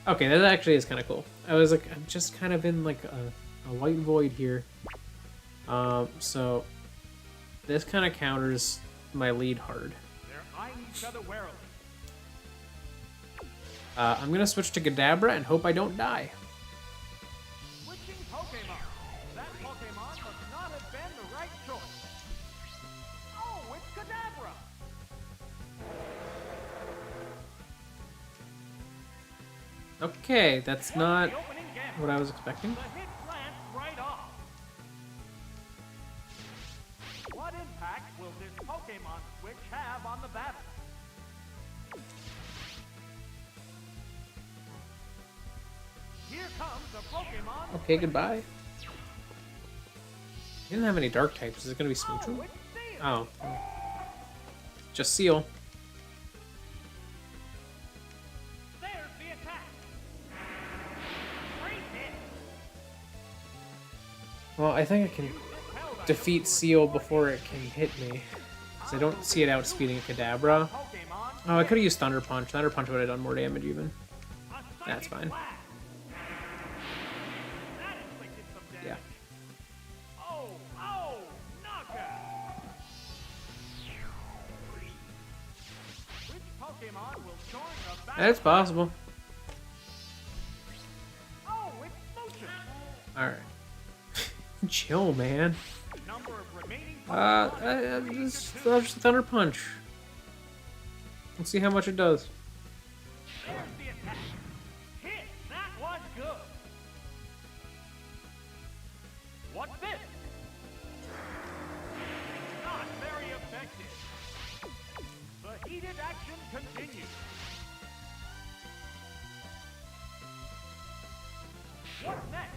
Okay, that actually is kind of cool. I was like, I'm just kind of in like a white void here. So this kind of counters my lead hard. They're eyeing each other warily. I'm gonna switch to Kadabra and hope I don't die. Switching Pokemon. That Pokemon must not have been the right choice. Oh, it's Kadabra. Okay, that's not The opening gambit. what I was expecting. The hit lands right off. What impact will this Pokemon switch have on the battle? Here comes a Pokemon. Okay, goodbye. He didn't have any dark types. Is it gonna be Oh, Smoochum? it's Seal. Oh. Just Seal. There's the attack. Great hit. Well, I think I can defeat Seal before it can hit me. Because I don't see it outspeeding a Kadabra. Pokemon. Oh, I could have used Thunder Punch. Thunder Punch would have done more damage even. A That's psychic fine. blast. That inflicted some damage. Yeah. Oh, knockout. Which Pokemon will join the battle? It's possible. Oh, it's Smoochum. Alright. Chill, man. Number of remaining Pokemon. Just Thunder Punch. Let's see how much it does. There's the attack. Hit. That was good. What's this? Not very effective. The heated action continues. What's next?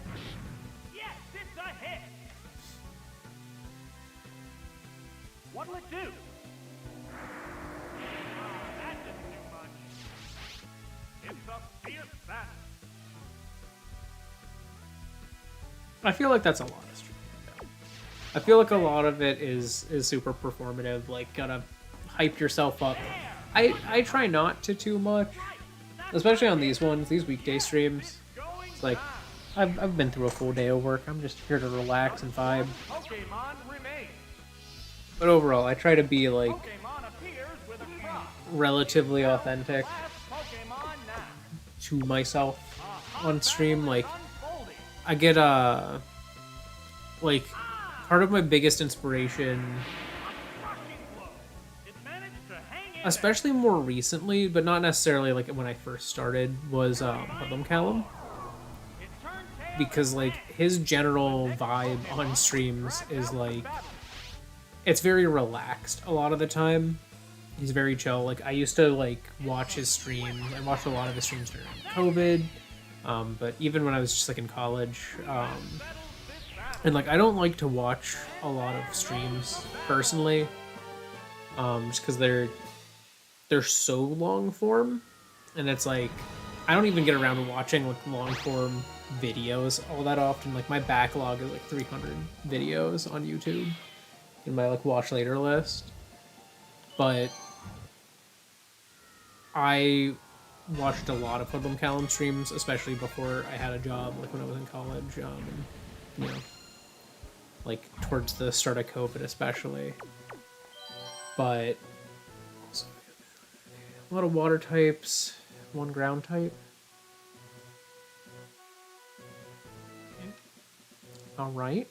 Yes, it's a hit. What'll it do? That didn't do much. It's a fierce battle. I feel like that's a lot of stream. I feel like a lot of it is super performative, like gotta hype yourself up. I try not to too much, especially on these ones, these weekday streams. It's like I've been through a full day of work. I'm just here to relax and vibe. Pokemon remains. But overall, I try to be like Pokemon appears with a crop. relatively authentic Last Pokemon now. to myself on stream. Like Unfolding. I get like part of my biggest inspiration, Crushing blow. It managed to hang in especially more recently, but not necessarily like when I first started, was Hoodlum Callum. there. It turned tail Because like his general vibe on streams is like it's very relaxed a lot of the time. He's very chill. Like I used to like watch his streams. I watched a lot of his streams during COVID, but even when I was just like in college, and like I don't like to watch a lot of streams personally, just because they're so long form, and it's like I don't even get around to watching like long form videos all that often. Like my backlog is like 300 videos on YouTube in my like watch later list, but I watched a lot of Hoodlum Callum streams, especially before I had a job, like when I was in college, and, you know, like towards the start of COVID especially. But a lot of water types, One ground type. All right.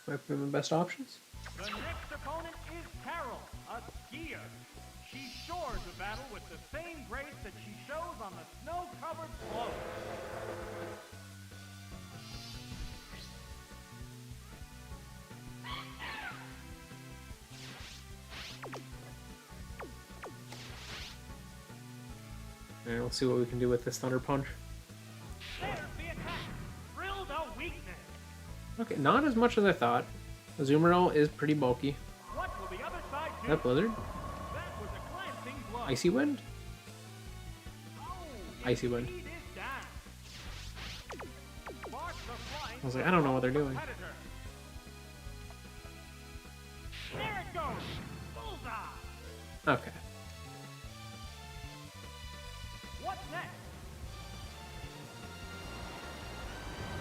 Might be my best options. The next opponent is Carol, a skier. She's sure to battle with the same grace that she shows on the snow-covered slope. Alright, we'll see what we can do with this Thunder Punch. There's the attack. Drill the weakness. Okay, not as much as I thought. Azumarill is pretty bulky. What will the other side do? That Blizzard? That was a glancing blow. Icy Wind? Oh, Icy Wind. indeed is down. Sparks are flying I was like, I don't know what they're doing. competitor. There it goes. Bullseye. Okay. What's next?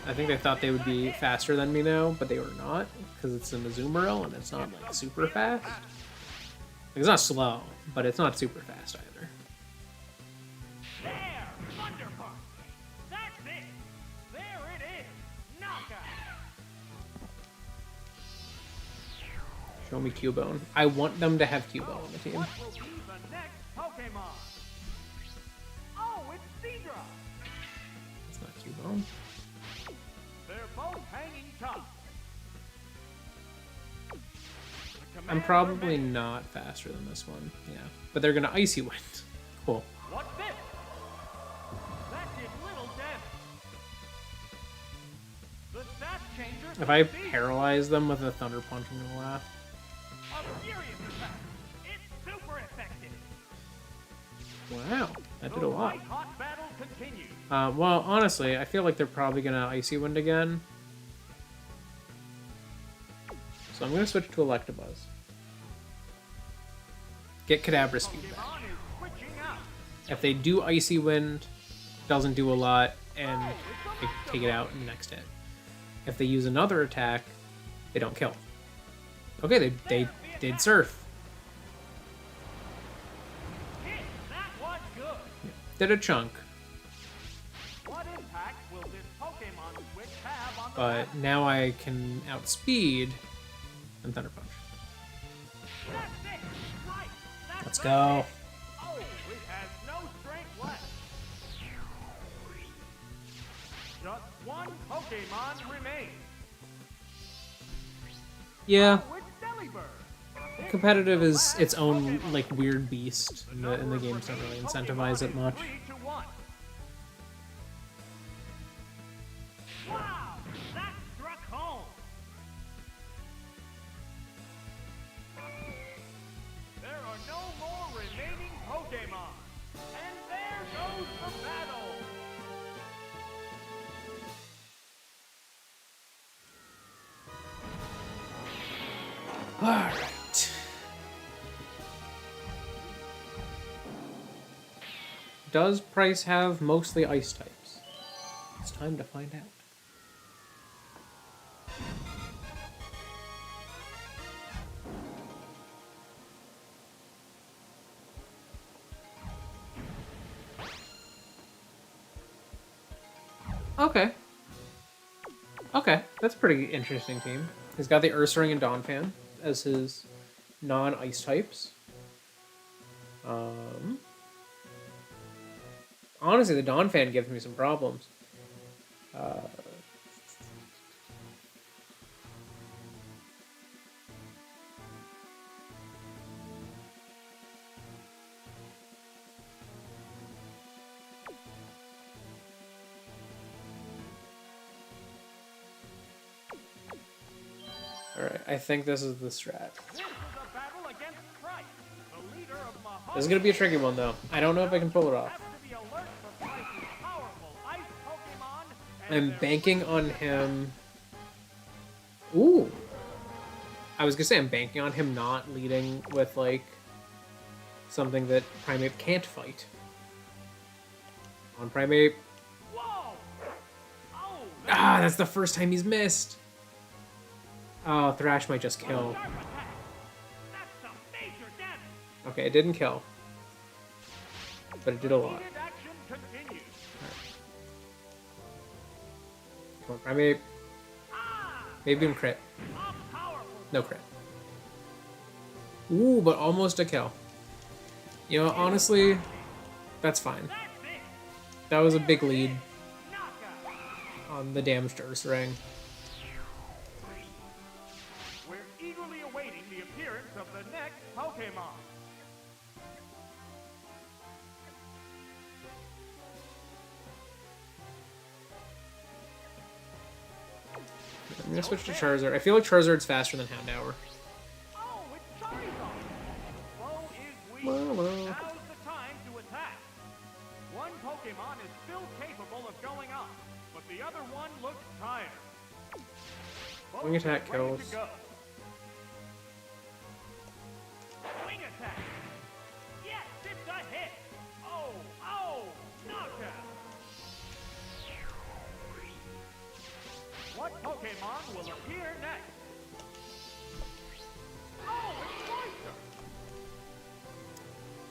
I think they thought they would be faster than me now, but they were not, because it's an Azumarill and it's not like super fast. Like, it's not slow, but it's not super fast either. There! Thunder Punch! That's it! There it is! Knockout! Show me Cubone. I want them to have Cubone on the team. What will be the next Pokemon? Oh, it's Seadra! It's not Cubone. They're both hanging tough. The I'm command probably remains. not faster than this one. Yeah. But they're gonna Icy Wind. Cool. What's this? That did little damage. The stat changer If I succeeds. paralyze them with a Thunder Punch, I'm gonna laugh. A furious attack. It's super effective. Wow, that did a lot. The white-hot battle continues. Well, honestly, I feel like they're probably gonna Icy Wind again. So I'm gonna switch to Electabuzz. Get Kadabra speed back. Pokemon is switching out. If they do Icy Wind, doesn't do a lot, and they take it out in the next hit. If they use another attack, they don't kill. Okay, they did Surf. Hit. That was good. Did a chunk, What impact will this Pokemon switch have on the but battle? now I can outspeed and Thunder Punch. That's it. Right. That's Let's the go. hit. Oh, it has no strength left. Just one Pokemon remains. Yeah, Oh, it's Delibird. competitive is its own like weird beast, and the games don't really incentivize it much. 3-1. Wow, that struck home. There are no more remaining Pokemon. And there goes the battle. Alright. Does Price have mostly ice types? It's time to find out. Okay. Okay, that's a pretty interesting team. He's got the Ursaring and Donphan as his non-ice types. Honestly, the Donphan gives me some problems. Alright, I think this is the strat. This is a battle against Price, the leader of Mahogany. This is gonna be a tricky one, though. I don't know if I can pull it off. Have to be alert for Price's powerful ice Pokemon and I'm their banking on him. Ooh. I was gonna say I'm banking on him not leading with like something that Primeape can't fight. On Primeape. Whoa! Oh, Ah, that's the first time he's missed. Oh, Thrash might just kill. sharp attack. That's some major damage. Okay, it didn't kill. But it did a lot. Heated action continues. Come on, Primeape. Ah! Maybe even crit. A powerful. No crit. Ooh, but almost a kill. You know, honestly, that's fine. That's it. That was a big lead Knockout. on the damaged Ursaring. We're eagerly awaiting the appearance of the next Pokemon. I'm gonna switch to Charizard. I feel like Charizard's faster than Houndour. Oh, it's Charizard. Foe is weak. Well. Now's the time to attack. One Pokemon is still capable of going up, but the other one looks tired. Both Wing attack are ready kills. to go. Wing attack. Yes, it's a hit. Oh, knockout. What Pokemon will appear next? Oh, it's Cloyster.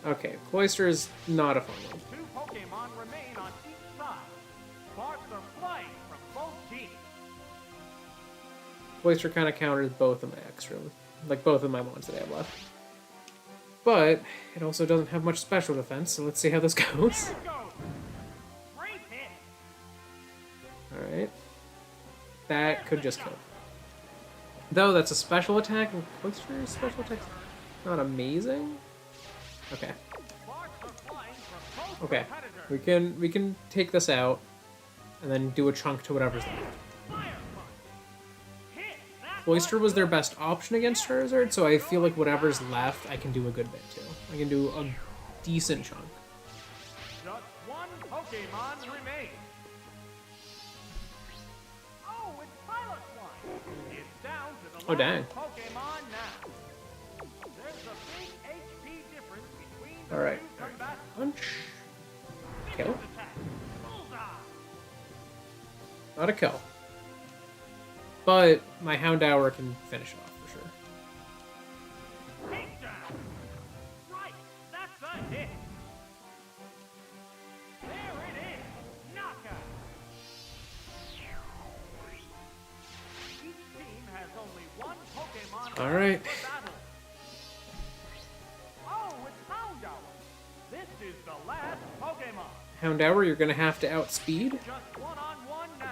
Okay, Cloyster's not a fun one. Two Pokemon remain on each side. Sparks are flying from both teams. Cloyster kind of counters both of my extra, like both of my ones that I have left. But it also doesn't have much special defense, so let's see how this goes. There it goes. Great hit. Alright. That could just kill. Though that's a special attack, and Cloyster's special attack's not amazing. Okay. Sparks are flying from both Okay. competitors. We can take this out and then do a chunk to whatever's left. Fire punch. Hit. That Cloyster one. was their best option against Charizard, so I feel like whatever's left I can do a good bit too. I can do a decent chunk. Just one Pokemon remains. Oh, it's Piloswine. It's down to the Oh, dang. last Pokemon now. There's a big HP difference between the Alright. two combatants. Punch. Kill. Vicious attack. Bullseye. Not a kill. But my Houndour can finish it off for sure. Takedown. Right, that's a hit. There it is. Knockout. Each team has only one Pokemon All right. for battle. Oh, it's Houndour. This is the last Pokemon. Houndour, you're gonna have to outspeed. Just one-on-one now.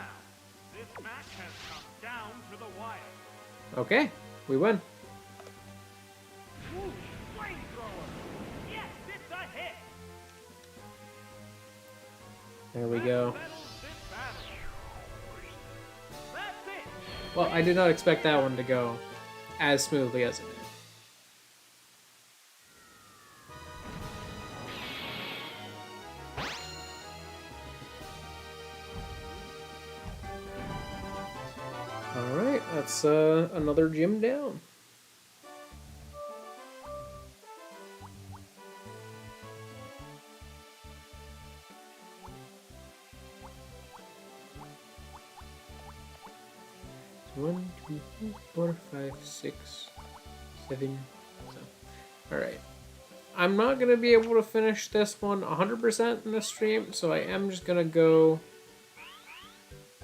This match has come down to the wire. Okay, we win. Ooh, flamethrower. Yes, it's a hit. There we That go. settles this battle. That's it. Well, I did not expect that one to go as smoothly as it did. Alright, that's another gym down. So 1, 2, 3, 4, 5, 6, 7. Alright. I'm not going to be able to finish this one 100% in this stream, so I am just going to go...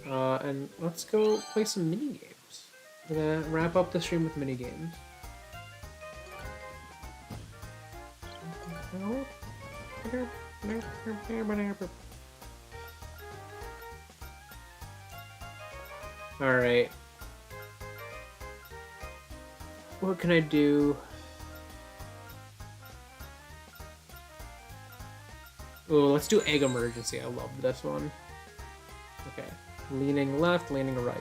and let's go play some mini games. We're gonna wrap up the stream with mini games. All right. What can I do? Oh, let's do Egg Emergency. I love this one. Okay. Leaning left, leaning right.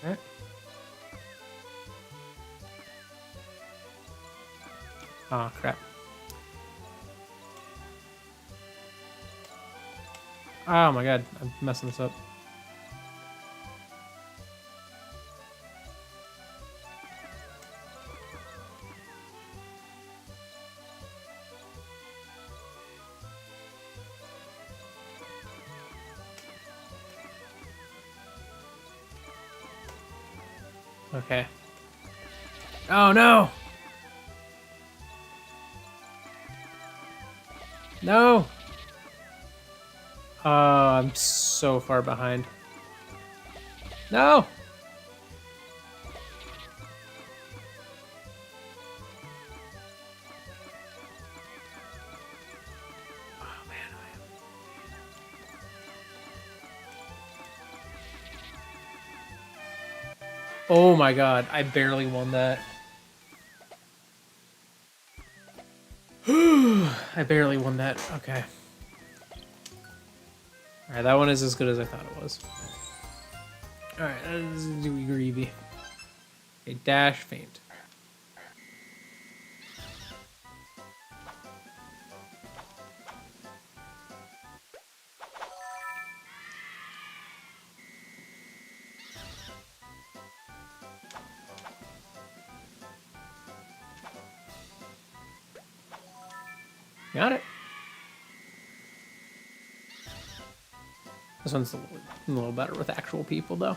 Okay. Ah, crap. Oh my god, I'm messing this up. Okay. Oh no! No! Oh, I'm so far behind. No! Oh man, oh my god, I barely won that. I barely won that. Okay. Alright, that one is as good as I thought it was. Alright, let's do Greavy. Okay, dash, faint. Got it. This one's a little better with actual people, though.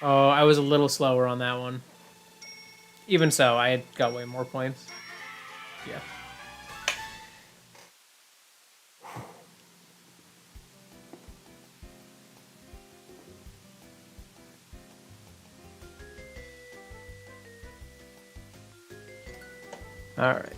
Oh, I was a little slower on that one. Even so, I had got way more points. Yeah. All right.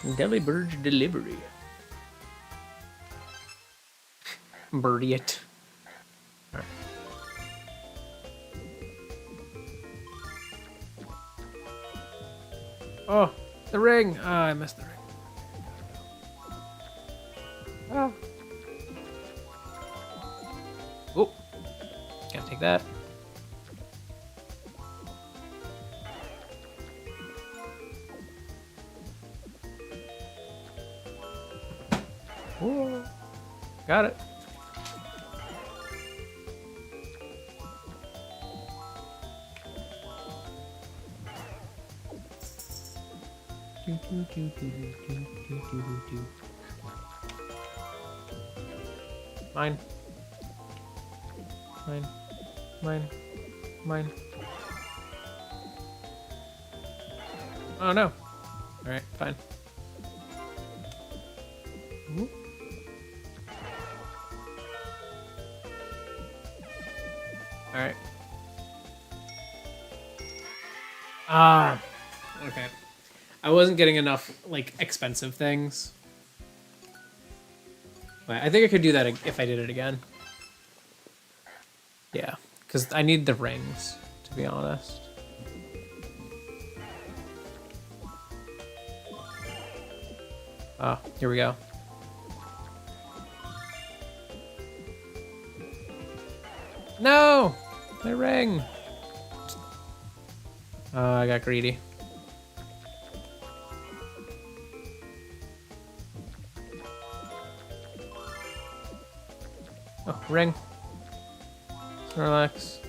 DurchBurch delivery. Birdie it. All right. Oh, the ring! Ah, I missed the ring. Ah. Oh, can't take that. Whoa. Got it. Mine. Mine. Mine. Mine. Oh no. Alright, fine. Ooh. Alright. Ah. Okay. I wasn't getting enough, like, expensive things. But I think I could do that if I did it again. Yeah. Because I need the rings, to be honest. Oh, here we go. No! My ring! I got greedy. Oh, ring. Relax.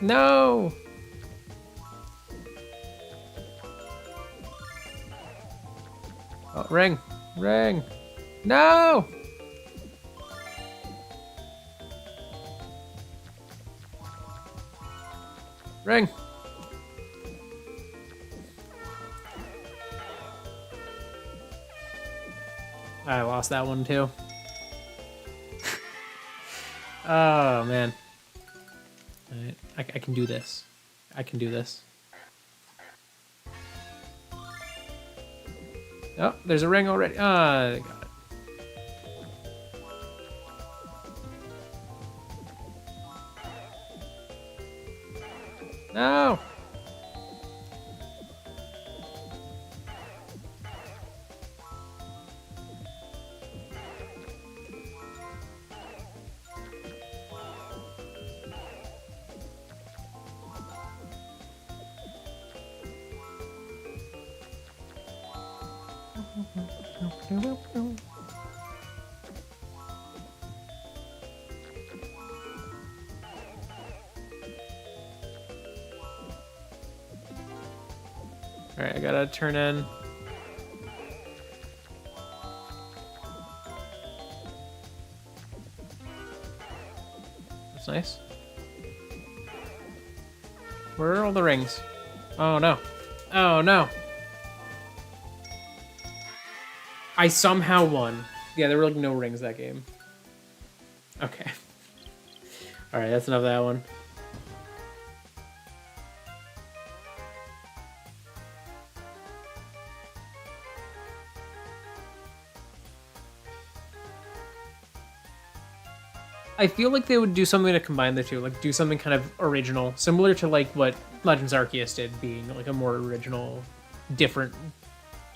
No! Oh, ring. Ring. No! Ring. I lost that one too. Oh man. Alright, I can do this. I can do this. Oh, there's a ring already. I got it. No! Alright, I gotta turn in. That's nice. Where are all the rings? Oh no. Oh no. I somehow won. Yeah, there were like no rings that game. Okay. Alright, that's enough of that one. I feel like they would do something to combine the two, like do something kind of original, similar to like what Legends Arceus did, being like a more original, different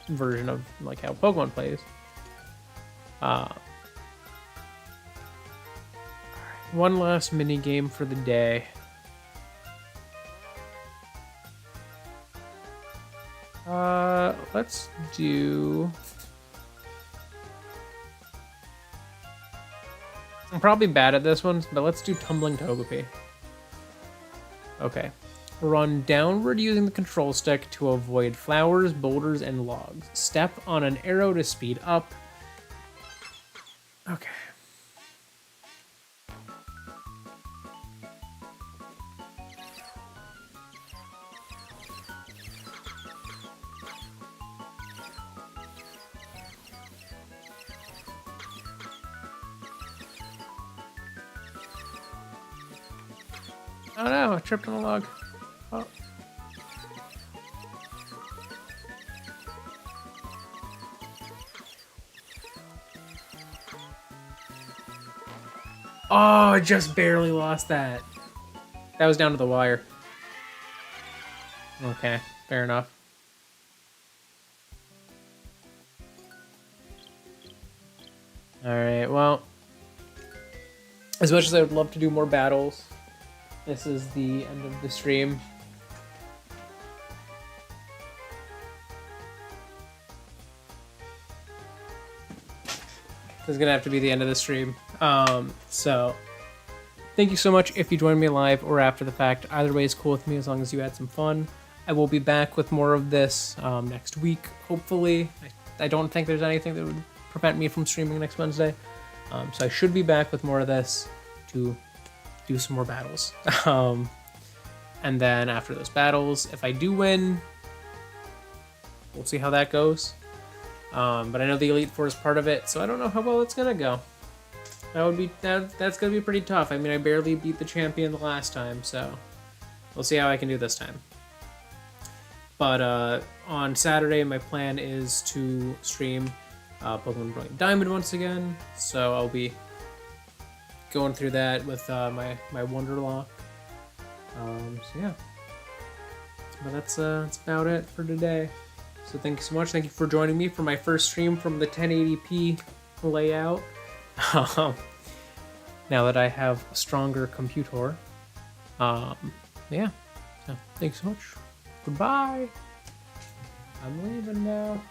version of like how Pokemon plays. One last mini game for the day. Let's do. I'm probably bad at this one, but let's do Tumbling Togepi. Okay. Run downward using the control stick to avoid flowers, boulders, and logs. Step on an arrow to speed up. Okay. Oh no, I tripped on a log. Oh. Oh, I just barely lost that. That was down to the wire. Okay, fair enough. Alright, well, as much as I would love to do more battles, this is the end of the stream. This is gonna have to be the end of the stream. So thank you so much if you joined me live or after the fact. Either way is cool with me as long as you had some fun. I will be back with more of this next week, hopefully. I don't think there's anything that would prevent me from streaming next Wednesday. So I should be back with more of this to do some more battles. And then after those battles, if I do win, we'll see how that goes. But I know the Elite Four is part of it, so I don't know how well it's gonna go. That's gonna be pretty tough. I mean, I barely beat the champion the last time, so we'll see how I can do this time. But on Saturday, my plan is to stream Pokemon Brilliant Diamond once again, so I'll be going through that with my Wonderlock. So yeah, but that's about it for today. So thank you so much. Thank you for joining me for my first stream from the 1080p layout. Now that I have a stronger computer. Yeah. So thanks so much. Goodbye. I'm leaving now.